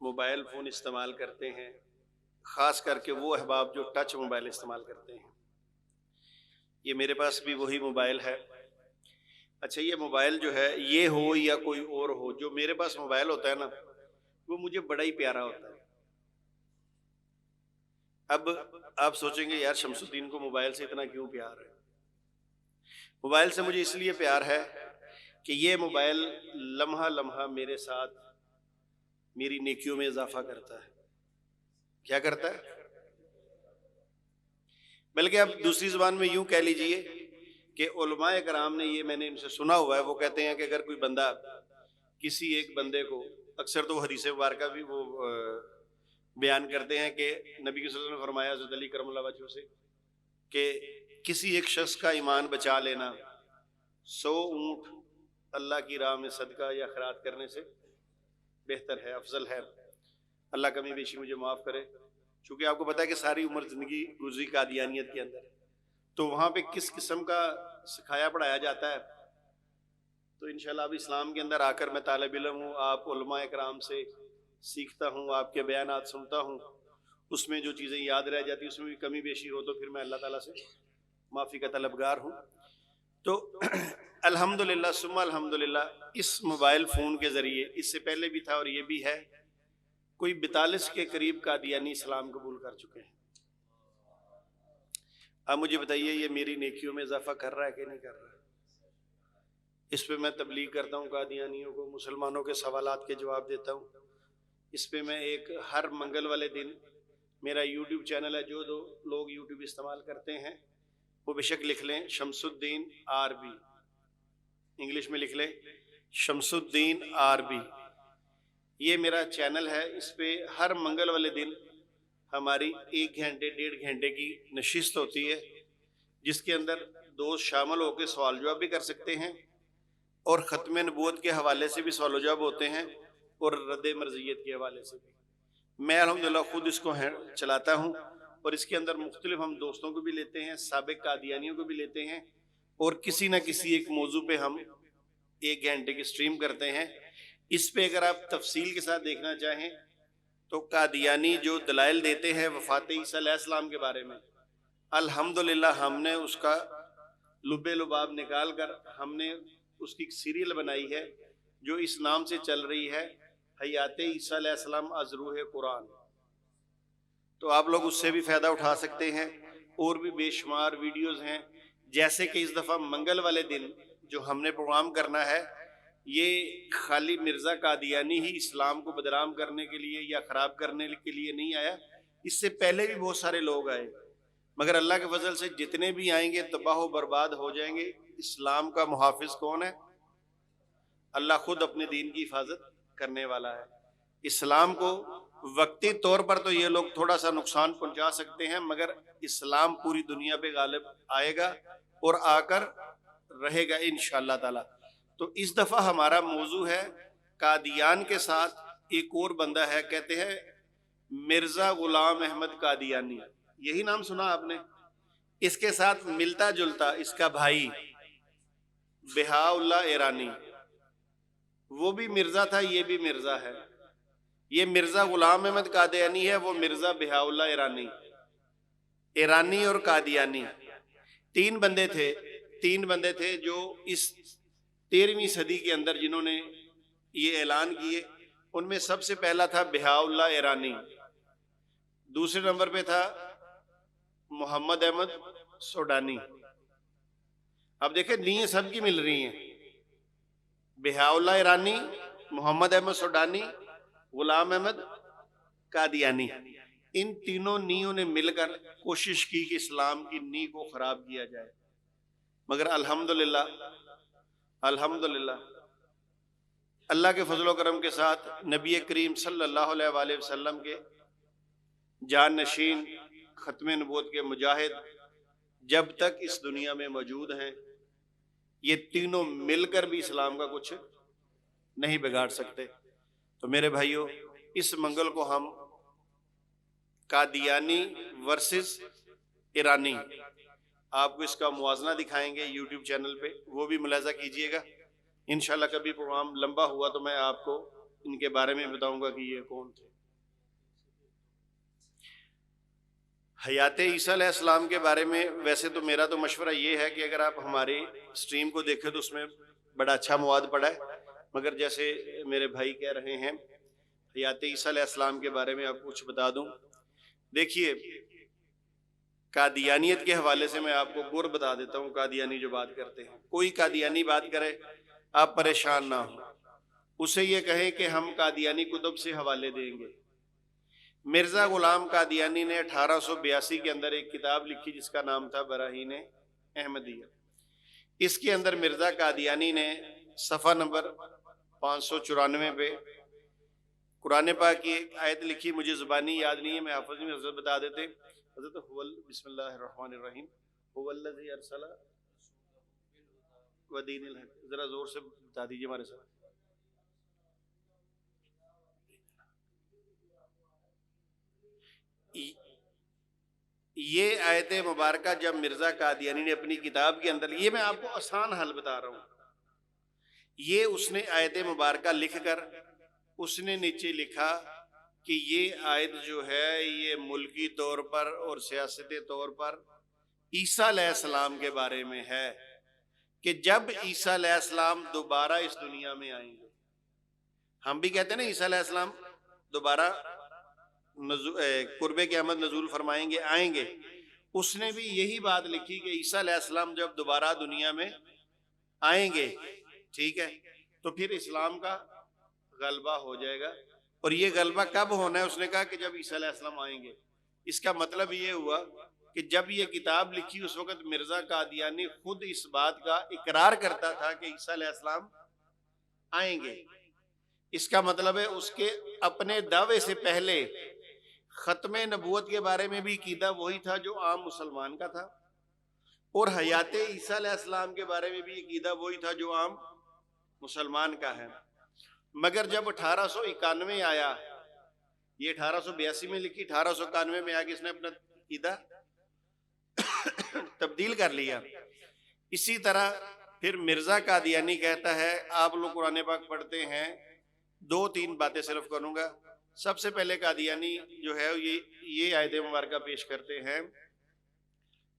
موبائل فون استعمال کرتے ہیں، خاص کر کے وہ احباب جو ٹچ موبائل استعمال کرتے ہیں، یہ میرے پاس بھی وہی موبائل ہے۔ اچھا، یہ موبائل جو ہے، یہ ہو یا کوئی اور ہو، جو میرے پاس موبائل ہوتا ہے نا، وہ مجھے بڑا ہی پیارا ہوتا ہے۔ اب آپ سوچیں گے یار شمس الدین کو موبائل سے اتنا کیوں پیار ہے؟ موبائل سے مجھے اس لیے پیار ہے کہ یہ موبائل لمحہ لمحہ میرے ساتھ میری نیکیوں میں اضافہ کرتا ہے۔ کیا کرتا ہے؟ بلکہ اب دوسری زبان میں یوں کہہ لیجئے کہ علماء کرام نے یہ میں نے ان سے سنا ہوا ہے، وہ کہتے ہیں کہ اگر کوئی بندہ کسی ایک بندے کو، اکثر تو حدیث مبارکہ بھی وہ بیان کرتے ہیں کہ نبی صلی اللہ علیہ وسلم نے فرمایا حضرت علی کرم اللہ وجہہ سے کہ کسی ایک شخص کا ایمان بچا لینا 100 اونٹ اللہ کی راہ میں صدقہ یا خیرات کرنے سے بہتر ہے، افضل ہے۔ اللہ کمی بیشی مجھے معاف کرے، چونکہ آپ کو پتا ہے کہ ساری عمر زندگی گزری قادیانیت کے اندر، تو وہاں پہ کس قسم کا سکھایا پڑھایا جاتا ہے۔ تو انشاءاللہ اب اسلام کے اندر آ کر میں طالب علم ہوں، آپ علماء کرام سے سیکھتا ہوں، آپ کے بیانات سنتا ہوں، اس میں جو چیزیں یاد رہ جاتی اس میں بھی کمی بیشی ہو تو پھر میں اللہ تعالیٰ سے معافی کا طلبگار ہوں۔ تو الحمدللہ ثم الحمدللہ اس موبائل فون کے ذریعے، اس سے پہلے بھی تھا اور یہ بھی ہے، کوئی 42 کے قریب قادیانی اسلام قبول کر چکے ہیں۔ اب مجھے بتائیے یہ میری نیکیوں میں اضافہ کر رہا ہے کہ نہیں کر رہا ہے؟ اس پہ میں تبلیغ کرتا ہوں قادیانیوں کو، مسلمانوں کے سوالات کے جواب دیتا ہوں۔ اس پہ میں ایک ہر منگل والے دن میرا یوٹیوب چینل ہے، جو لوگ یوٹیوب استعمال کرتے ہیں وہ بے شک لکھ لیں شمس الدین RB، انگلش میں لکھ لیں شمس الدین RB، یہ میرا چینل ہے۔ اس پہ ہر منگل والے دن ہماری 1 گھنٹے 1.5 گھنٹے کی نشست ہوتی ہے، جس کے اندر دوست شامل ہو کے سوال جواب بھی کر سکتے ہیں، اور ختم نبوت کے حوالے سے بھی سوال و جواب ہوتے ہیں، اور رد مرضیت کے حوالے سے بھی۔ میں الحمدللہ خود اس کو چلاتا ہوں، اور اس کے اندر مختلف ہم دوستوں کو بھی لیتے ہیں، سابق قادیانیوں کو بھی لیتے ہیں، اور کسی نہ کسی ایک موضوع پہ ہم 1 گھنٹے کی سٹریم کرتے ہیں۔ اس پہ اگر آپ تفصیل کے ساتھ دیکھنا چاہیں تو قادیانی جو دلائل دیتے ہیں وفات عیسیٰ علیہ السلام کے بارے میں، الحمدللہ ہم نے اس کا لب لباب نکال کر ہم نے اس کی سیریل بنائی ہے جو اس نام سے چل رہی ہے، حیات عیسیٰ علیہ السلام از روح قرآن۔ تو آپ لوگ اس سے بھی فائدہ اٹھا سکتے ہیں، اور بھی بے شمار ویڈیوز ہیں، جیسے کہ اس دفعہ منگل والے دن جو ہم نے پروگرام کرنا ہے، یہ خالی مرزا قادیانی ہی اسلام کو بدنام کرنے کے لیے یا خراب کرنے کے لیے نہیں آیا، اس سے پہلے بھی بہت سارے لوگ آئے، مگر اللہ کے فضل سے جتنے بھی آئیں گے تباہ و برباد ہو جائیں گے۔ اسلام کا محافظ کون ہے؟ اللہ خود اپنے دین کی حفاظت کرنے والا ہے۔ اسلام کو وقتی طور پر تو یہ لوگ تھوڑا سا نقصان پہنچا سکتے ہیں، مگر اسلام پوری دنیا پہ غالب آئے گا اور آ کر رہے گا انشاءاللہ تعالی۔ تو اس دفعہ ہمارا موضوع ہے قادیان کے ساتھ ایک اور بندہ ہے، کہتے ہیں مرزا غلام احمد قادیانی، یہی نام سنا آپ نے؟ اس کے ساتھ ملتا جلتا اس کا بھائی بہاء اللہ ایرانی، وہ بھی مرزا تھا، یہ بھی مرزا ہے۔ یہ مرزا غلام احمد قادیانی ہے، وہ مرزا بہاء اللہ ایرانی۔ ایرانی اور قادیانی 3 بندے تھے جو اس 13ویں صدی کے اندر جنہوں نے یہ اعلان کیے۔ ان میں سب سے پہلا تھا بہاء اللہ ایرانی، دوسرے نمبر پہ تھا محمد احمد سوڈانی۔ اب دیکھیں نیتیں سب کی مل رہی ہیں، بہاء اللہ ایرانی، محمد احمد سوڈانی، غلام احمد قادیانی۔ ان تینوں نیوں نے مل کر کوشش کی کہ اسلام کی نی کو خراب کیا جائے، مگر الحمدللہ اللہ کے فضل و کرم کے ساتھ نبی کریم صلی اللہ علیہ وآلہ وسلم کے جان نشین ختم نبوت کے مجاہد جب تک اس دنیا میں موجود ہیں، یہ تینوں مل کر بھی اسلام کا کچھ نہیں بگاڑ سکتے۔ تو میرے بھائیوں، اس منگل کو ہم قادیانی ورسز ایرانی، آپ کو اس کا موازنہ دکھائیں گے یوٹیوب چینل پہ، وہ بھی ملاحظہ کیجئے گا۔ انشاءاللہ کبھی پروگرام لمبا ہوا تو میں آپ کو ان کے بارے میں بتاؤں گا کہ یہ کون تھے۔ حیات عیسیٰ علیہ السلام کے بارے میں ویسے تو میرا تو مشورہ یہ ہے کہ اگر آپ ہماری سٹریم کو دیکھیں تو اس میں بڑا اچھا مواد پڑا ہے، مگر جیسے میرے بھائی کہہ رہے ہیں حیات عیسیٰ علیہ السلام کے بارے میں آپ کچھ بتا دوں۔ دیکھیے قادیانیت کے حوالے سے میں آپ کو گر بتا دیتا ہوں، قادیانی جو بات کرتے ہیں، کوئی قادیانی بات کرے آپ پریشان نہ ہوں، اسے یہ کہیں کہ ہم قادیانی کتب سے حوالے دیں گے۔ مرزا غلام قادیانی نے 1882 کے اندر ایک کتاب لکھی جس کا نام تھا براہین احمدیہ۔ اس کے اندر مرزا قادیانی نے صفحہ نمبر 594 پہ قرآن پاک کی ایک آیت لکھی، مجھے زبانی یاد نہیں ہے، میں حافظ میں حضرت بتا دیتے. حضرت بسم اللہ الرحمن الرحیم هو الذی ارسل ودین الحق، ذرا زور سے بتا دیجیے ہمارے ساتھ. یہ آیت مبارکہ جب مرزا قادیانی نے اپنی کتاب کے اندر، یہ میں آپ کو آسان حل بتا رہا ہوں، یہ اس نے آیت مبارکہ لکھ کر اس نے نیچے لکھا کہ یہ آیت جو ہے یہ ملکی طور پر اور سیاستی طور پر عیسیٰ علیہ السلام کے بارے میں ہے کہ جب عیسیٰ علیہ السلام دوبارہ اس دنیا میں آئیں گے. ہم بھی کہتے ہیں نا عیسیٰ علیہ السلام دوبارہ قرب قیامت نزول فرمائیں گے، آئیں گے. اس نے بھی یہی بات لکھی کہ عیسیٰ علیہ السلام جب دوبارہ دنیا میں آئیں گے، ٹھیک ہے، تو پھر اسلام کا غلبہ ہو جائے گا. اور یہ غلبہ کب ہونا ہے؟ اس نے کہا کہ جب عیسیٰ علیہ السلام آئیں گے. اس کا مطلب یہ ہوا کہ جب یہ کتاب لکھی اس وقت مرزا قادیانی خود اس بات کا اقرار کرتا تھا کہ عیسیٰ علیہ السلام آئیں گے. اس کا مطلب ہے اس کے اپنے دعوے سے پہلے ختم نبوت کے بارے میں بھی عقیدہ وہی تھا جو عام مسلمان کا تھا، اور حیات عیسیٰ علیہ السلام کے بارے میں بھی عقیدہ وہی تھا جو عام مسلمان کا ہے. مگر جب 1891 آیا، یہ 1882 میں لکھی، 1891 میں آگے اس نے اپنا عقیدہ تبدیل کر لیا. اسی طرح پھر مرزا قادیانی کہتا ہے، آپ لوگ قرآن پاک پڑھتے ہیں، 2-3 باتیں صرف کروں گا. سب سے پہلے قادیانی جو ہے یہ آیت مبارکہ پیش کرتے ہیں،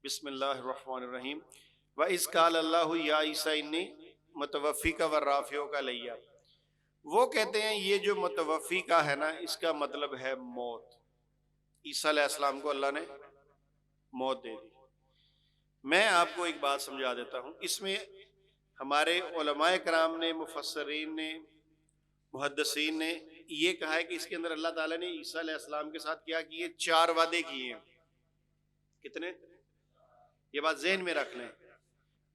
بسم اللہ الرحمن الرحیم وَإِذْ قَالَ اللَّهُ يَا عِيسَىٰ إِنِّي مُتَوَفِّيكَ وَرَافِعُكَ إِلَيَّ. وہ کہتے ہیں یہ جو متوفی کا ہے نا، اس کا مطلب ہے موت. عیسیٰ علیہ السلام کو اللہ نے موت دے دی. میں آپ کو ایک بات سمجھا دیتا ہوں، اس میں ہمارے علماء کرام نے، مفسرین نے، محدثین نے یہ کہا ہے کہ اس کے اندر اللہ تعالیٰ نے عیسیٰ علیہ السلام کے ساتھ کیا کیے؟ 4 وعدے کیے ہیں. کتنے؟ یہ بات ذہن میں رکھ لیں.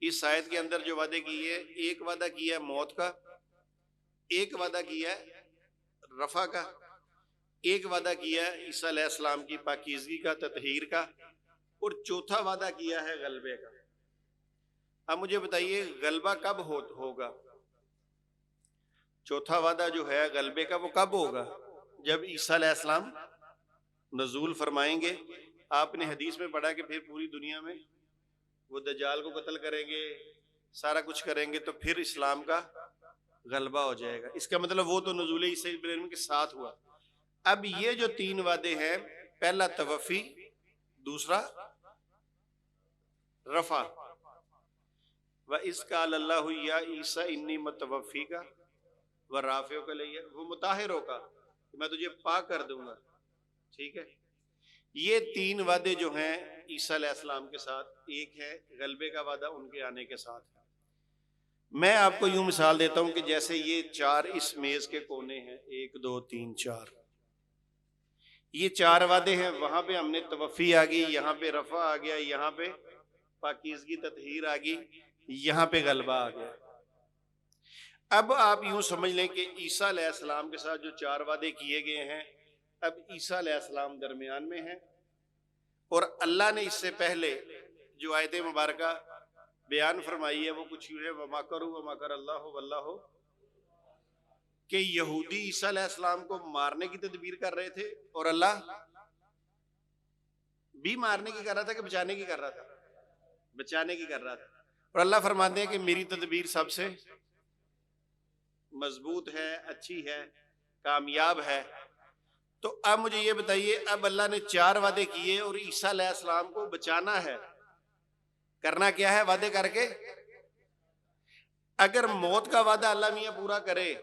اس آیت کے اندر جو وعدے کیے، ایک وعدہ کیا ہے موت کا، ایک وعدہ کیا ہے رفع کا، ایک وعدہ کیا ہے عیسیٰ علیہ السلام کی پاکیزگی کا، تطہیر کا، اور چوتھا وعدہ کیا ہے غلبے کا. اب مجھے بتائیے غلبہ کب ہوگا؟ چوتھا وعدہ جو ہے غلبے کا وہ کب ہوگا؟ جب عیسیٰ علیہ السلام نزول فرمائیں گے. آپ نے حدیث میں پڑھا کہ پھر پوری دنیا میں وہ دجال کو قتل کریں گے، سارا کچھ کریں گے، تو پھر اسلام کا غلبہ ہو جائے گا. اس کا مطلب وہ تو نزول عیسیٰ ابن مریم کے ساتھ ہوا. اب یہ جو 3 وعدے ہیں، پہلا توفی، دوسرا رفع، وَإِذْ قَالَ اللَّهُ يَا عِيسَىٰ إِنِّي مُتَوَفِّيكَ وَرَافِعُكَ إِلَيَّ، وہ مطہر ہوگا، میں تجھے پاک کر دوں گا. ٹھیک ہے، یہ 3 وعدے جو ہیں عیسیٰ علیہ السلام کے ساتھ، ایک ہے غلبے کا وعدہ ان کے آنے کے ساتھ. میں آپ کو یوں مثال دیتا ہوں کہ جیسے یہ 4 اس میز کے کونے ہیں، 1 2 3 4، یہ 4 وعدے ہیں. وہاں پہ ہم نے توفی آ گئی، یہاں پہ رفع آ گیا، یہاں پہ پاکیزگی تطہیر آ گئی، یہاں پہ غلبہ آ گیا. اب آپ یوں سمجھ لیں کہ عیسیٰ علیہ السلام کے ساتھ جو 4 وعدے کیے گئے ہیں، اب عیسیٰ علیہ السلام درمیان میں ہیں، اور اللہ نے اس سے پہلے جو آیت مبارکہ بیان فرمائی ہے وہ کچھ یوں ہے، وَمَكَرُوا وَمَكَرَ اللَّهُ وَاللَّهُ، کہ یہودی عیسیٰ علیہ السلام کو مارنے کی تدبیر کر رہے تھے، اور اللہ بھی مارنے کی کر رہا تھا کہ بچانے کی کر رہا تھا؟ بچانے کی کر رہا تھا. اور اللہ فرماتے ہیں کہ میری تدبیر سب سے مضبوط ہے، اچھی ہے، کامیاب ہے. تو اب مجھے یہ بتائیے، اب اللہ نے 4 وعدے کیے اور عیسیٰ علیہ السلام کو بچانا ہے. کرنا کیا ہے وعدے کر کے؟ اگر موت کا وعدہ اللہ میاں پورا کرے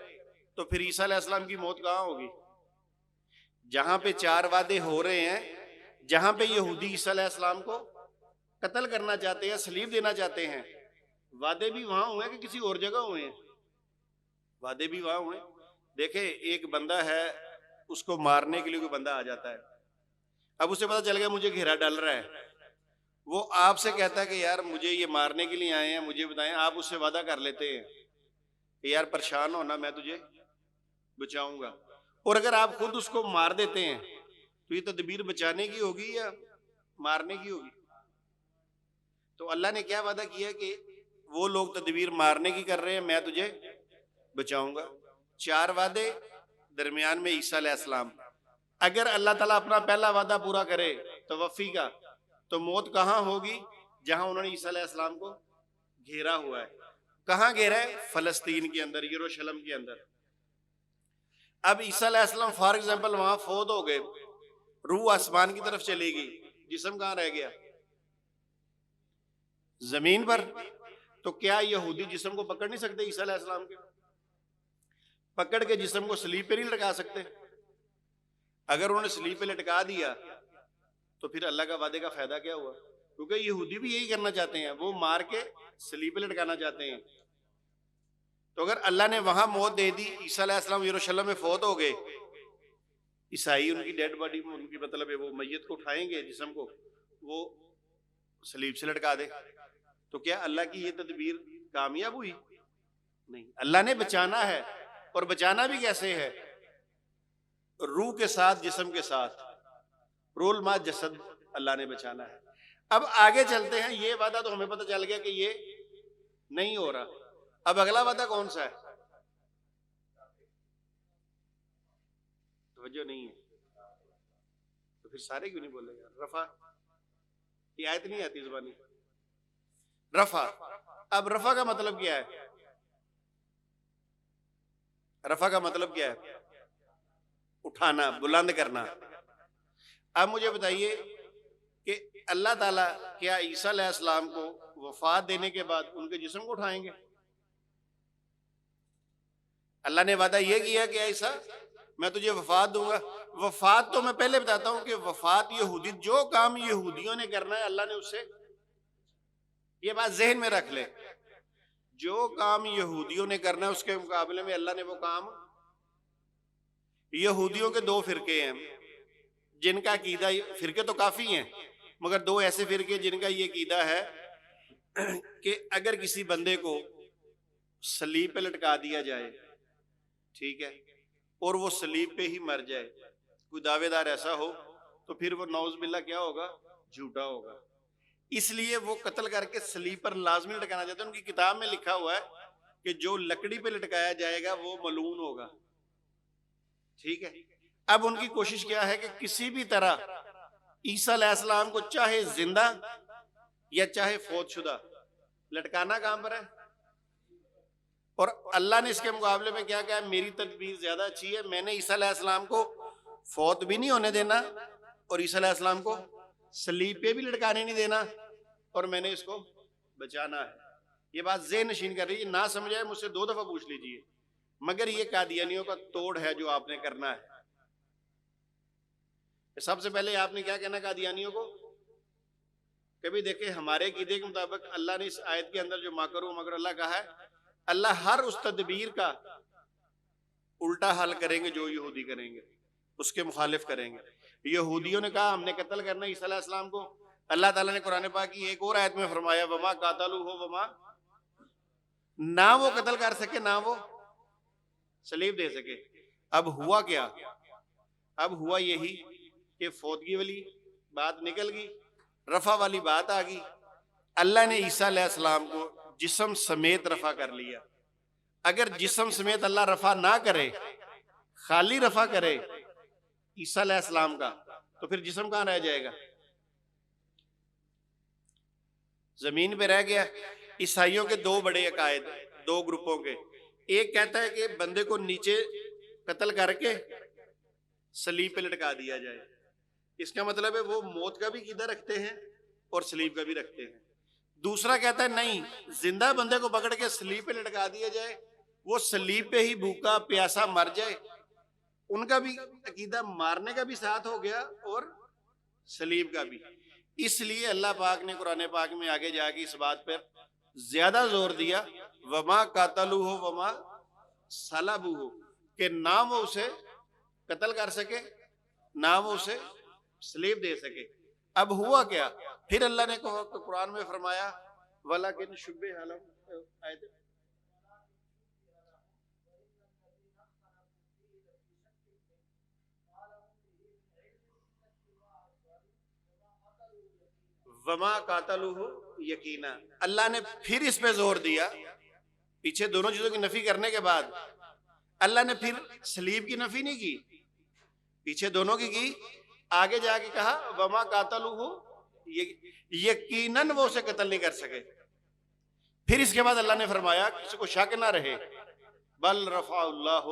تو پھر عیسیٰ علیہ السلام کی موت کہاں ہوگی؟ جہاں پہ 4 وعدے ہو رہے ہیں، جہاں پہ یہودی عیسیٰ علیہ السلام کو قتل کرنا چاہتے ہیں، صلیب دینا چاہتے ہیں، وعدے بھی وہاں ہوئے ہیں کہ کسی اور جگہ ہوئے ہیں؟ وعدے بھی وہاں ہوئے. دیکھیں ایک بندہ ہے، اس کو مارنے کے لیے کوئی بندہ آ جاتا ہے، اب اسے پتا چل گیا مجھے گھیرا ڈال رہا ہے، وہ آپ سے کہتا ہے کہ یار مجھے یہ مارنے کے لیے آئے ہیں، مجھے بتائیں، آپ اس سے وعدہ کر لیتے ہیں کہ یار پریشان ہونا، میں تجھے بچاؤں گا، اور اگر آپ خود اس کو مار دیتے ہیں تو یہ تدبیر بچانے کی ہوگی یا مارنے کی ہوگی؟ تو اللہ نے کیا وعدہ کیا کہ وہ لوگ تدبیر مارنے کی کر رہے ہیں، میں تجھے بچاؤں گا۔ 4 وعدے درمیان میں عیسیٰ علیہ السلام۔ اگر اللہ تعالیٰ اپنا پہلا وعدہ پورا کرے توفی کا، تو موت کہاں ہوگی؟ جہاں انہوں نے عیسیٰ علیہ السلام کو گھیرا ہوا ہے۔ کہاں گھیرا ہے؟ فلسطین کے اندر، یروشلم کے اندر۔ اب عیسیٰ علیہ السلام فار ایگزامپل وہاں فوت ہو گئے، روح آسمان کی طرف چلے گئی، جسم کہاں رہ گیا؟ زمین پر۔ تو کیا یہودی جسم کو پکڑ نہیں سکتے عیسیٰ علیہ السلام کے؟ پکڑ کے جسم کو صلیب پہ نہیں لٹکا سکتے؟ اگر انہوں نے صلیب پہ لٹکا دیا تو پھر اللہ کا وعدے کا فائدہ کیا ہوا؟ کیونکہ یہودی بھی یہی کرنا چاہتے ہیں، وہ مار کے صلیب پہ لٹکانا چاہتے ہیں۔ تو اگر اللہ نے وہاں موت دے دی، عیسیٰ علیہ السلام یروشلم میں فوت ہو گئے، عیسائی ان کی ڈیڈ باڈی میں، ان کی مطلب ہے وہ میت کو اٹھائیں گے، جسم کو، وہ صلیب سے لٹکا دے، تو کیا اللہ کی یہ تدبیر کامیاب ہوئی؟ نہیں، اللہ نے بچانا ہے، اور بچانا بھی کیسے ہے؟ روح کے ساتھ، جسم کے ساتھ، روح ما جسد، اللہ نے بچانا ہے۔ اب آگے چلتے ہیں، یہ وعدہ تو ہمیں پتہ چل گیا کہ یہ نہیں ہو رہا۔ اب اگلا وعدہ کون سا ہے؟ توجہ نہیں ہے تو پھر سارے کیوں نہیں بولے گا؟ رفع، یہ آیت نہیں آتی زبانی، رفع۔ اب رفع کا مطلب کیا ہے؟ رفع کا مطلب کیا ہے؟ اٹھانا، بلند کرنا۔ اب مجھے بتائیے کہ اللہ تعالیٰ کیا عیسیٰ علیہ السلام کو وفات دینے کے بعد ان کے جسم کو اٹھائیں گے؟ اللہ نے وعدہ یہ کیا کہ عیسیٰ میں تجھے وفات دوں گا۔ وفات تو میں پہلے بتاتا ہوں کہ وفات یہودی، جو کام یہودیوں نے کرنا ہے اللہ نے اس سے، یہ بات ذہن میں رکھ لے، جو کام یہودیوں نے کرنا ہے اس کے مقابلے میں اللہ نے وہ کام، یہودیوں کے 2 فرقے ہیں جن کا عقیدہ، فرقے تو کافی ہیں مگر 2 ایسے فرقے جن کا یہ عقیدہ ہے کہ اگر کسی بندے کو صلیب پہ لٹکا دیا جائے، ٹھیک ہے، اور وہ صلیب پہ ہی مر جائے، کوئی دعوے دار ایسا ہو، تو پھر وہ نعوذ باللہ کیا ہوگا؟ جھوٹا ہوگا۔ اس لیے وہ قتل کر کے صلیب پر لازمی لٹکانا چاہتے ہیں۔ ان کی کتاب میں لکھا ہوا ہے کہ جو لکڑی پہ لٹکایا جائے گا وہ ملعون ہوگا، ٹھیک ہے۔ اب ان کی کوشش کیا ہے کہ کسی بھی طرح عیسیٰ علیہ السلام کو چاہے زندہ یا چاہے فوت شدہ لٹکانا کام پر ہے، اور اللہ نے اس کے مقابلے میں کیا کہا؟ میری تدبیر زیادہ اچھی ہے، میں نے عیسیٰ علیہ السلام کو فوت بھی نہیں ہونے دینا، اور عیسیٰ علیہ السلام کو صلیب پہ بھی لٹکانے نہیں دینا، اور میں نے اس کو بچانا ہے۔ یہ بات ذہن نشین کر رہی ہے، نہ سمجھ آئے مجھ سے 2 دفعہ پوچھ لیجئے، مگر یہ قادیانیوں کا توڑ ہے جو آپ نے کرنا ہے۔ سب سے پہلے آپ نے کیا کہنا قادیانیوں کو؟ کبھی دیکھیں ہمارے عقیدے کے مطابق اللہ نے اس آیت کے اندر جو ماکرو مگر اللہ کہا ہے، اللہ ہر اس تدبیر کا الٹا حل کریں گے جو یہودی کریں گے، اس کے مخالف کریں گے۔ یہودیوں نے کہا ہم نے قتل کرنا عیسیٰ علیہ السلام کو، اللہ تعالیٰ نے قرآن پاک کی ایک اور آیت میں فرمایا وما قاتلوہ وما، نہ وہ قتل کر سکے نہ وہ صلیب دے سکے۔ اب ہوا کیا؟ اب ہوا یہی کہ فوتگی والی بات نکل گئی، رفع والی بات آ گئی، اللہ نے عیسیٰ علیہ السلام کو جسم سمیت رفع کر لیا۔ اگر جسم سمیت اللہ رفع نہ کرے، خالی رفع کرے عیسیٰ علیہ السلام کا، تو پھر جسم کہاں رہ جائے گا؟ زمین پہ رہ گیا۔ عیسائیوں کے 2 بڑے عقائد، 2 گروپوں کے، ایک کہتا ہے کہ بندے کو نیچے قتل کر کے صلیب پہ لٹکا دیا جائے، اس کا مطلب ہے وہ موت کا بھی عقیدہ رکھتے ہیں اور صلیب کا بھی رکھتے ہیں۔ دوسرا کہتا ہے نہیں، زندہ بندے کو پکڑ کے صلیب پہ لٹکا دیا جائے، وہ صلیب پہ ہی بھوکا پیاسا مر جائے۔ ان کا بھی عقیدہ مارنے کا بھی ساتھ ہو گیا اور صلیب کا بھی۔ اس لیے اللہ پاک نے قرآن پاک میں آگے جا کے اس بات پر زیادہ زور دیا وما قاتلوہ وما صلبوہ، کہ نہ وہ اسے قتل کر سکے نہ وہ اسے صلیب دے سکے۔ اب ہوا کیا؟ پھر اللہ نے قرآن میں فرمایا وَلَكِنْ شُبِّهَ لَهُمْ آیت وَمَا قَاتَلُوهُ یقینا. اللہ نے پھر اس پہ زور دیا، پیچھے دونوں چیزوں کی نفی کرنے کے بعد اللہ نے پھر صلیب کی نفی نہیں کی، پیچھے دونوں کی، آگے جا کے کہا وَمَا قَاتَلُوهُ یقیناً وہ اسے قتل نہیں کر سکے. پھر اس کے بعد اللہ نے فرمایا کسی کو شک نہ رہے بل رفع اللہ،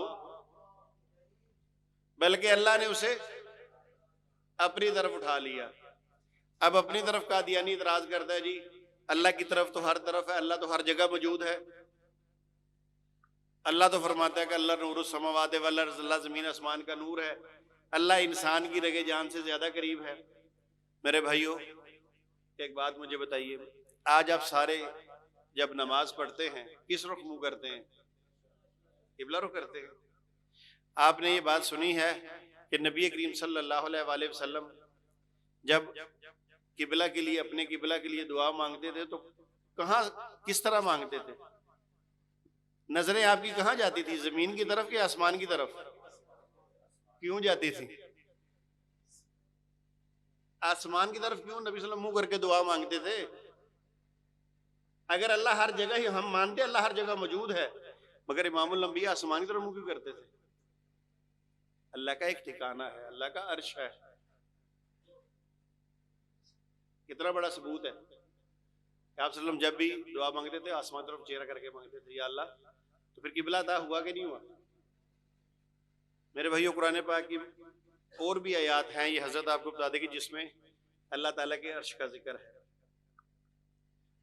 بلکہ اللہ نے اسے اپنی طرف اٹھا لیا. اب اپنی طرف قادیانی اعتراض کرتا ہے جی اللہ کی طرف تو ہر طرف ہے، اللہ تو ہر جگہ موجود ہے. اللہ تو فرماتا ہے کہ اللہ نور السماوات والارض، اللہ زمین آسمان کا نور ہے، اللہ انسان کی رگے جان سے زیادہ قریب ہے. میرے بھائیوں ایک بات مجھے بتائیے، آج آپ سارے جب نماز پڑھتے ہیں کس رخ منہ کرتے ہیں؟ قبلہ رخ کرتے ہیں. آپ نے یہ بات سنی ہے کہ نبی کریم صلی اللہ علیہ وآلہ وسلم جب قبلہ کے لیے، اپنے قبلہ کے لیے دعا مانگتے تھے تو کہاں کس طرح مانگتے تھے؟ نظریں آپ کی کہاں جاتی تھی؟ زمین کی طرف یا آسمان کی طرف؟ کیوں جاتی تھی؟ آسمان کی طرف کیوں نبی صلی اللہ علیہ وسلم منہ کر کے دعا مانگتے تھے؟ اگر اللہ ہر جگہ ہی، ہم مانتے اللہ ہر جگہ موجود ہے، مگر امام الانبیاء آسمان کی طرف منہ کیوں کرتے تھے؟ اللہ کا ایک ٹھکانہ ہے، اللہ کا عرش ہے. کتنا بڑا ثبوت ہے کہ آپ صلی اللہ علیہ وسلم جب بھی دعا مانگتے تھے آسمان طرف چہرہ کر کے مانگتے تھے یا اللہ. تو پھر قبلہ عطا ہوا کہ نہیں ہوا؟ میرے بھائیوں قرآن پاک کی اور بھی آیات ہیں، یہ حضرت آپ کو بتا دے گی جس میں اللہ تعالیٰ کے عرش کا ذکر ہے.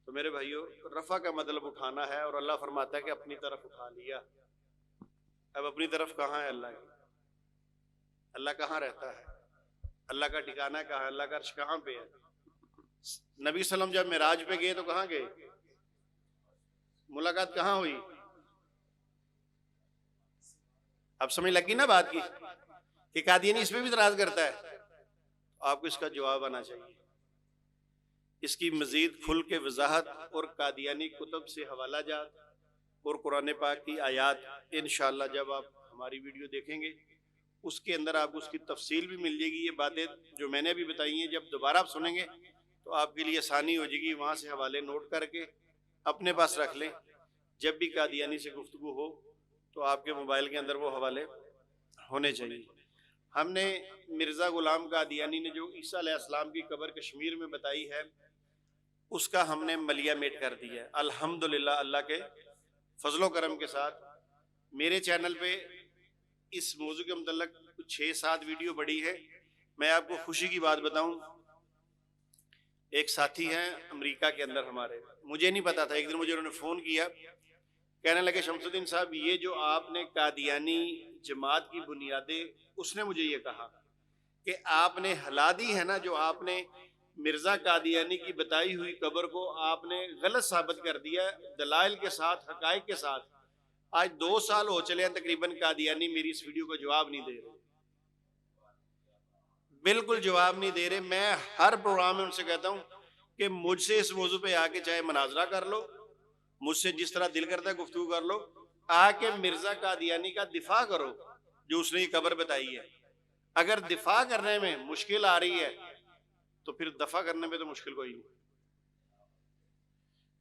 تو میرے بھائیوں رفع کا مطلب اٹھانا ہے، اور اللہ فرماتا ہے کہ اپنی طرف اٹھا لیا. اب اپنی طرف کہاں ہے اللہ کی؟ اللہ کہاں رہتا ہے؟ اللہ کا ٹھکانہ کہاں ہے؟ اللہ کا عرش کہاں پہ ہے؟ نبی صلی اللہ علیہ وسلم جب معراج پہ گئے تو کہاں گئے؟ ملاقات کہاں ہوئی؟ اب سمجھ لگی نا بات کی کہ قادیانی اس پہ بھی اعتراض کرتا ہے. آپ کو اس کا جواب آنا چاہیے. اس کی مزید کھل کے وضاحت اور قادیانی کتب سے حوالہ جات اور قرآن پاک کی آیات انشاءاللہ جب آپ ہماری ویڈیو دیکھیں گے اس کے اندر آپ کو اس کی تفصیل بھی مل جائے گی. یہ باتیں جو میں نے ابھی بتائی ہیں جب دوبارہ آپ سنیں گے تو آپ کے لیے آسانی ہو جائے گی، وہاں سے حوالے نوٹ کر کے اپنے پاس رکھ لیں. جب بھی قادیانی سے گفتگو ہو تو آپ کے موبائل کے اندر وہ حوالے ہونے چاہیے. ہم نے مرزا غلام قادیانی نے جو عیسیٰ علیہ السلام کی قبر کشمیر میں بتائی ہے اس کا ہم نے ملیہ میٹ کر دیا ہے الحمدللہ. اللہ کے فضل و کرم کے ساتھ میرے چینل پہ اس موضوع کے متعلق 6-7 ویڈیو بڑی ہے. میں آپ کو خوشی کی بات بتاؤں، ایک ساتھی ہیں امریکہ کے اندر ہمارے، مجھے نہیں پتا تھا، ایک دن مجھے انہوں نے فون کیا، کہنے لگے شمس الدین صاحب یہ جو آپ نے قادیانی جماعت کی بنیادیں، اس نے مجھے یہ کہا کہ آپ نے ہلا دی ہے نا، جو آپ نے مرزا قادیانی کی بتائی ہوئی قبر کو آپ نے غلط ثابت کر دیا دلائل کے ساتھ، حقائق کے ساتھ. آج 2 سال ہو چلے ہیں تقریباً قادیانی میری اس ویڈیو کو جواب نہیں دے رہے، بالکل جواب نہیں دے رہے. میں ہر پروگرام میں ان سے کہتا ہوں کہ مجھ سے اس موضوع پہ آ کے چاہے مناظرہ کر لو، مجھ سے جس طرح دل کرتا ہے گفتگو کر لو، آ کے مرزا قادیانی کا دفاع کرو جو اس نے یہ قبر بتائی ہے. اگر دفاع کرنے میں مشکل آ رہی ہے تو پھر دفاع کرنے میں تو مشکل کوئی نہیں،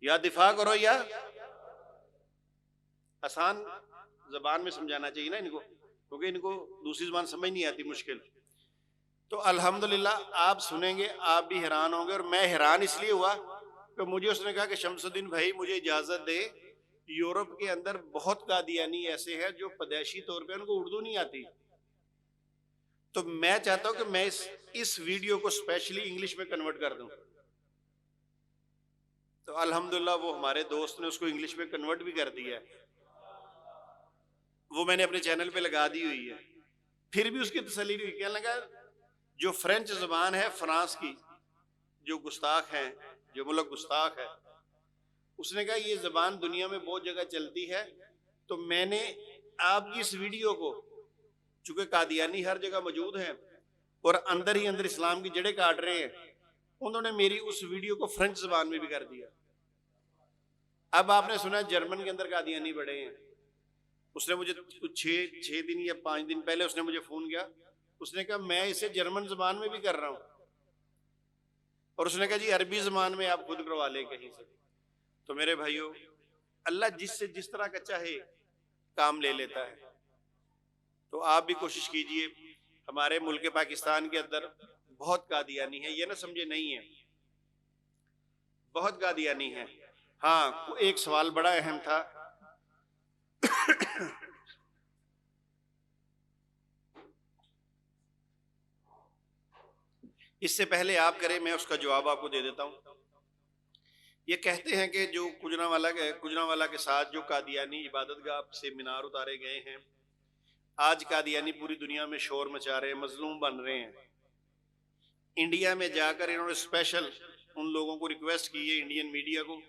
یا دفاع کرو یا آسان زبان میں سمجھانا چاہیے نا ان کو، کیونکہ ان کو دوسری زبان سمجھ نہیں آتی، مشکل. تو الحمدللہ آپ سنیں گے آپ بھی حیران ہوں گے. اور میں حیران اس لیے ہوا کہ مجھے اس نے کہا کہ شمس الدین بھائی مجھے اجازت دے، یورپ کے اندر بہت قادیانی ایسے ہیں جو پدیشی طور پہ ان کو اردو نہیں آتی، تو میں چاہتا ہوں کہ میں اس ویڈیو کو اسپیشلی انگلش میں کنورٹ کر دوں. تو الحمدللہ وہ ہمارے دوست نے اس کو انگلش میں کنورٹ بھی کر دیا ہے، وہ میں نے اپنے چینل پہ لگا دی ہوئی ہے. پھر بھی اس کی تسلی نہیں، کہنے لگا جو فرینچ زبان ہے فرانس کی، جو گستاخ ہیں، جو ملک گستاخ ہے، اس نے کہا یہ زبان دنیا میں بہت جگہ چلتی ہے، تو میں نے آپ کی اس ویڈیو کو، چونکہ قادیانی ہر جگہ موجود ہیں اور اندر ہی اندر اسلام کی جڑیں کاٹ رہے ہیں، انہوں نے میری اس ویڈیو کو فرینچ زبان میں بھی کر دیا. اب آپ نے سنا جرمن کے اندر قادیانی بڑے ہیں. اس نے مجھے کچھ 6 دن یا 5 دن پہلے اس نے مجھے فون کیا. اس نے کہا میں اسے جرمن زبان میں بھی کر رہا ہوں. اور اس نے کہا جی عربی زبان میں آپ خود کروا لیں کہیں سے. تو میرے بھائیوں، اللہ جس سے جس طرح کا چاہے کام لے لیتا ہے. تو آپ بھی کوشش کیجئے. ہمارے ملک پاکستان کے اندر بہت قادیانی ہیں، یہ نہ سمجھے نہیں ہے، بہت قادیانی ہیں. ہاں ایک سوال بڑا اہم تھا. اس سے پہلے آپ کریں میں اس کا جواب آپ کو دے دیتا ہوں. یہ کہتے ہیں کہ جو گجرانوالہ کے ساتھ جو قادیانی عبادت گاہ سے مینار اتارے گئے ہیں، آج قادیانی پوری دنیا میں شور مچا رہے ہیں، مظلوم بن رہے ہیں. انڈیا میں جا کر انہوں نے اسپیشل ان لوگوں کو ریکویسٹ کی ہے، انڈین میڈیا کو،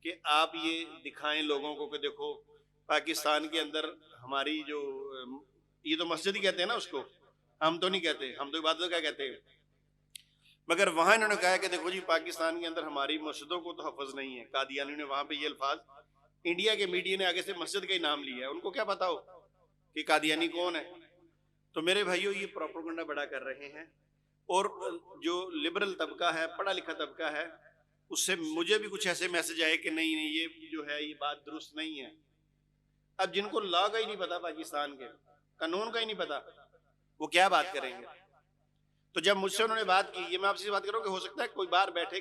کہ آپ یہ دکھائیں لوگوں کو کہ دیکھو پاکستان کے اندر ہماری جو یہ تو مسجد ہی کہتے ہیں نا اس کو، ہم تو نہیں کہتے، ہم تو عبادت گاہ کہتے ہیں. مگر وہاں انہوں نے کہا کہ دیکھو جی پاکستان کے اندر ہماری مسجدوں کو تحفظ نہیں ہے. قادیانیوں نے وہاں پہ یہ الفاظ، انڈیا کے میڈیا نے آگے سے مسجد کا ہی نام لیا ہے. ان کو کیا پتا ہو کہ قادیانی کون ہے؟ تو میرے بھائیوں یہ پروپیگنڈا بڑا کر رہے ہیں. اور جو لبرل طبقہ ہے، پڑھا لکھا طبقہ ہے، اس سے مجھے بھی کچھ ایسے میسج آئے کہ نہیں یہ جو ہے یہ بات درست نہیں ہے. اب جن کو لا کا ہی نہیں پتا، پاکستان کے قانون کا ہی نہیں پتا، وہ کیا بات کریں گے؟ تو جب مجھ سے انہوں نے بات کی، یہ میں آپ سے بات کروں کہ ہو سکتا ہے کوئی باہر بیٹھے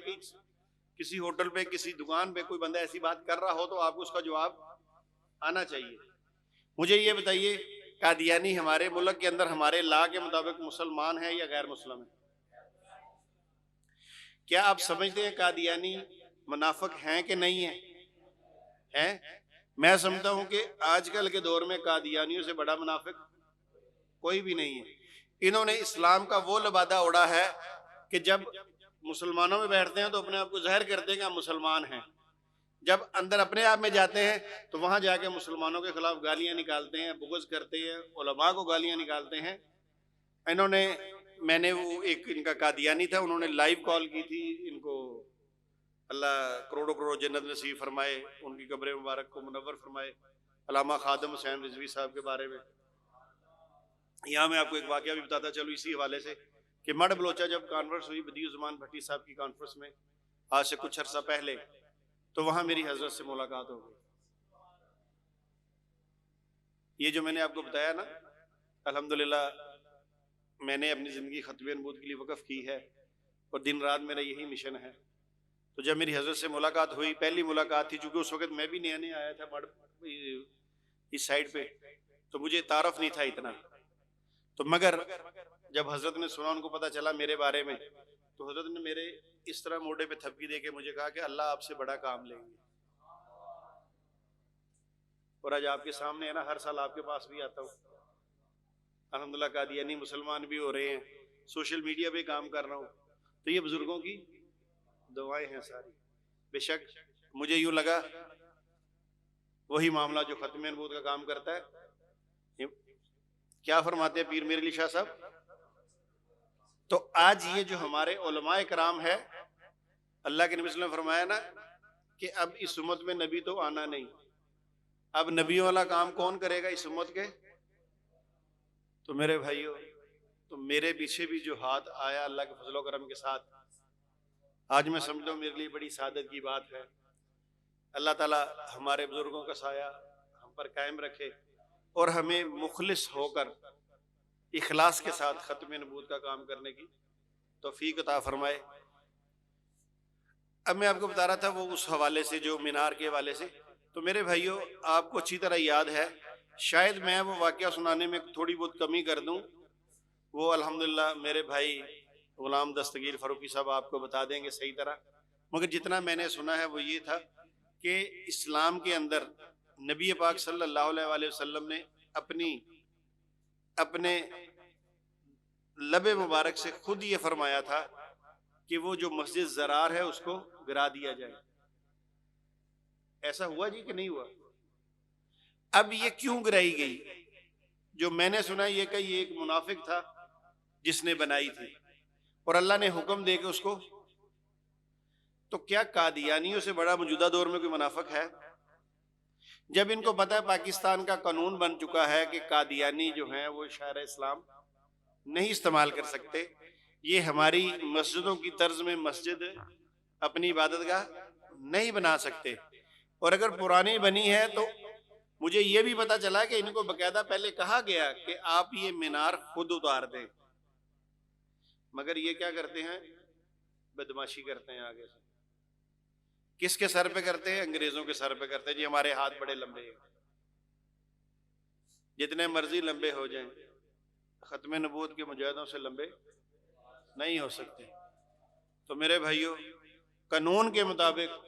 کسی ہوٹل پہ، کسی دکان پہ کوئی بندہ ایسی بات کر رہا ہو تو آپ کو اس کا جواب آنا چاہیے. مجھے یہ بتائیے قادیانی ہمارے ملک کے اندر ہمارے لا کے مطابق مسلمان ہے یا غیر مسلم ہے؟ کیا آپ سمجھتے ہیں قادیانی منافق ہیں کہ نہیں ہیں؟ میں سمجھتا ہوں کہ آج کل کے دور میں قادیانیوں سے بڑا منافق کوئی بھی نہیں ہے. انہوں نے اسلام کا وہ لبادہ اوڑا ہے کہ جب مسلمانوں میں بیٹھتے ہیں تو اپنے آپ کو ظاہر کرتے ہیں کہ ہم مسلمان ہیں، جب اندر اپنے آپ میں جاتے ہیں تو وہاں جا کے مسلمانوں کے خلاف گالیاں نکالتے ہیں، بغض کرتے ہیں، علماء کو گالیاں نکالتے ہیں. میں نے وہ ایک ان کا قادیانی تھا، انہوں نے لائیو کال کی تھی. ان کو اللہ کروڑوں کروڑ جنت نصیب فرمائے، ان کی قبر مبارک کو منور فرمائے. علامہ خادم حسین رضوی صاحب کے بارے میں یہاں میں آپ کو ایک واقعہ بھی بتاتا چلو اسی حوالے سے کہ مڑ بلوچہ جب کانفرنس ہوئی بدیع الزمان بھٹی صاحب کی کانفرنس میں آج سے کچھ عرصہ پہلے، تو وہاں میری حضرت سے ملاقات ہو گئی. یہ جو میں نے آپ کو بتایا نا، الحمدللہ میں نے اپنی زندگی ختم نبوت کے لیے وقف کی ہے اور دن رات میرا یہی مشن ہے. تو جب میری حضرت سے ملاقات ہوئی، پہلی ملاقات تھی، چونکہ اس وقت میں بھی نیا نیا آیا تھا مڑ اس سائڈ پہ، تو مجھے تعارف نہیں تھا اتنا. تو مگر جب حضرت نے سنا، ان کو پتا چلا میرے بارے میں، تو حضرت نے میرے اس طرح موڈے پہ تھپکی دے کے مجھے کہا کہ اللہ آپ سے بڑا کام لیں گے. اور آج آپ کے سامنے ہے نا، ہر سال آپ کے پاس بھی آتا ہوں. الحمدللہ قادیانی مسلمان بھی ہو رہے ہیں، سوشل میڈیا پہ کام کر رہا ہوں. تو یہ بزرگوں کی دعائیں ہیں ساری. بے شک مجھے یوں لگا وہی معاملہ جو ختم نبوت کا کام کرتا ہے. کیا فرماتے ہیں پیر میر علی شاہ صاحب؟ تو آج یہ جو ہمارے علماء کرام ہے، اللہ کے نبی صلی اللہ علیہ وسلم فرمایا نا کہ اب اس امت میں نبی تو آنا نہیں، اب نبیوں والا کام کون کرے گا اس امت کے؟ تو میرے بھائیوں، تو میرے پیچھے بھی جو ہاتھ آیا اللہ کے فضل و کرم کے ساتھ، آج میں سمجھتا ہوں میرے لیے بڑی سعادت کی بات ہے. اللہ تعالیٰ ہمارے بزرگوں کا سایہ ہم پر قائم رکھے اور ہمیں مخلص ہو کر اخلاص کے ساتھ ختم نبوت کا کام کرنے کی توفیق عطا فرمائے. اب میں آپ کو بتا رہا تھا وہ اس حوالے سے، جو مینار کے حوالے سے. تو میرے بھائیوں آپ کو اچھی طرح یاد ہے، شاید میں وہ واقعہ سنانے میں تھوڑی بہت کمی کر دوں، وہ الحمدللہ میرے بھائی غلام دستگیر فاروقی صاحب آپ کو بتا دیں گے صحیح طرح. مگر جتنا میں نے سنا ہے وہ یہ تھا کہ اسلام کے اندر نبی پاک صلی اللہ علیہ وسلم نے اپنے لب مبارک سے خود یہ فرمایا تھا کہ وہ جو مسجد زرار ہے اس کو گرا دیا جائے. ایسا ہوا جی کہ نہیں ہوا؟ اب یہ کیوں گرائی گئی؟ جو میں نے سنا یہ کہ یہ ایک منافق تھا جس نے بنائی تھی، اور اللہ نے حکم دے کے اس کو تو کیا قادیانیوں سے بڑا موجودہ دور میں کوئی منافق ہے؟ جب ان کو پتہ ہے پاکستان کا قانون بن چکا ہے کہ قادیانی جو ہیں وہ شعائر اسلام نہیں استعمال کر سکتے، یہ ہماری مسجدوں کی طرز میں مسجد اپنی عبادت گاہ نہیں بنا سکتے، اور اگر پرانی بنی ہے تو مجھے یہ بھی پتا چلا کہ ان کو باقاعدہ پہلے کہا گیا کہ آپ یہ مینار خود اتار دیں، مگر یہ کیا کرتے ہیں؟ بدماشی کرتے ہیں آگے سے۔ کس کے سر پہ کرتے ہیں؟ انگریزوں کے سر پہ کرتے ہیں، جی ہمارے ہاتھ بڑے لمبے ہیں، جتنے مرضی لمبے ہو جائیں ختم نبوت کے مجاہدوں سے لمبے نہیں ہو سکتے۔ تو میرے بھائیوں، قانون کے مطابق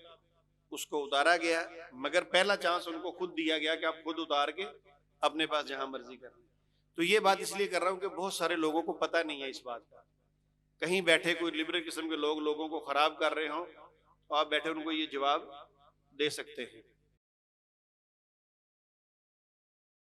اس کو اتارا گیا، مگر پہلا چانس ان کو خود دیا گیا کہ آپ خود اتار کے اپنے پاس جہاں مرضی کریں۔ تو یہ بات اس لیے کر رہا ہوں کہ بہت سارے لوگوں کو پتہ نہیں ہے اس بات کا، کہیں بیٹھے کوئی لبرل قسم کے لوگ لوگوں کو خراب کر رہے ہوں تو آپ بیٹھے ان کو یہ جواب دے سکتے ہیں۔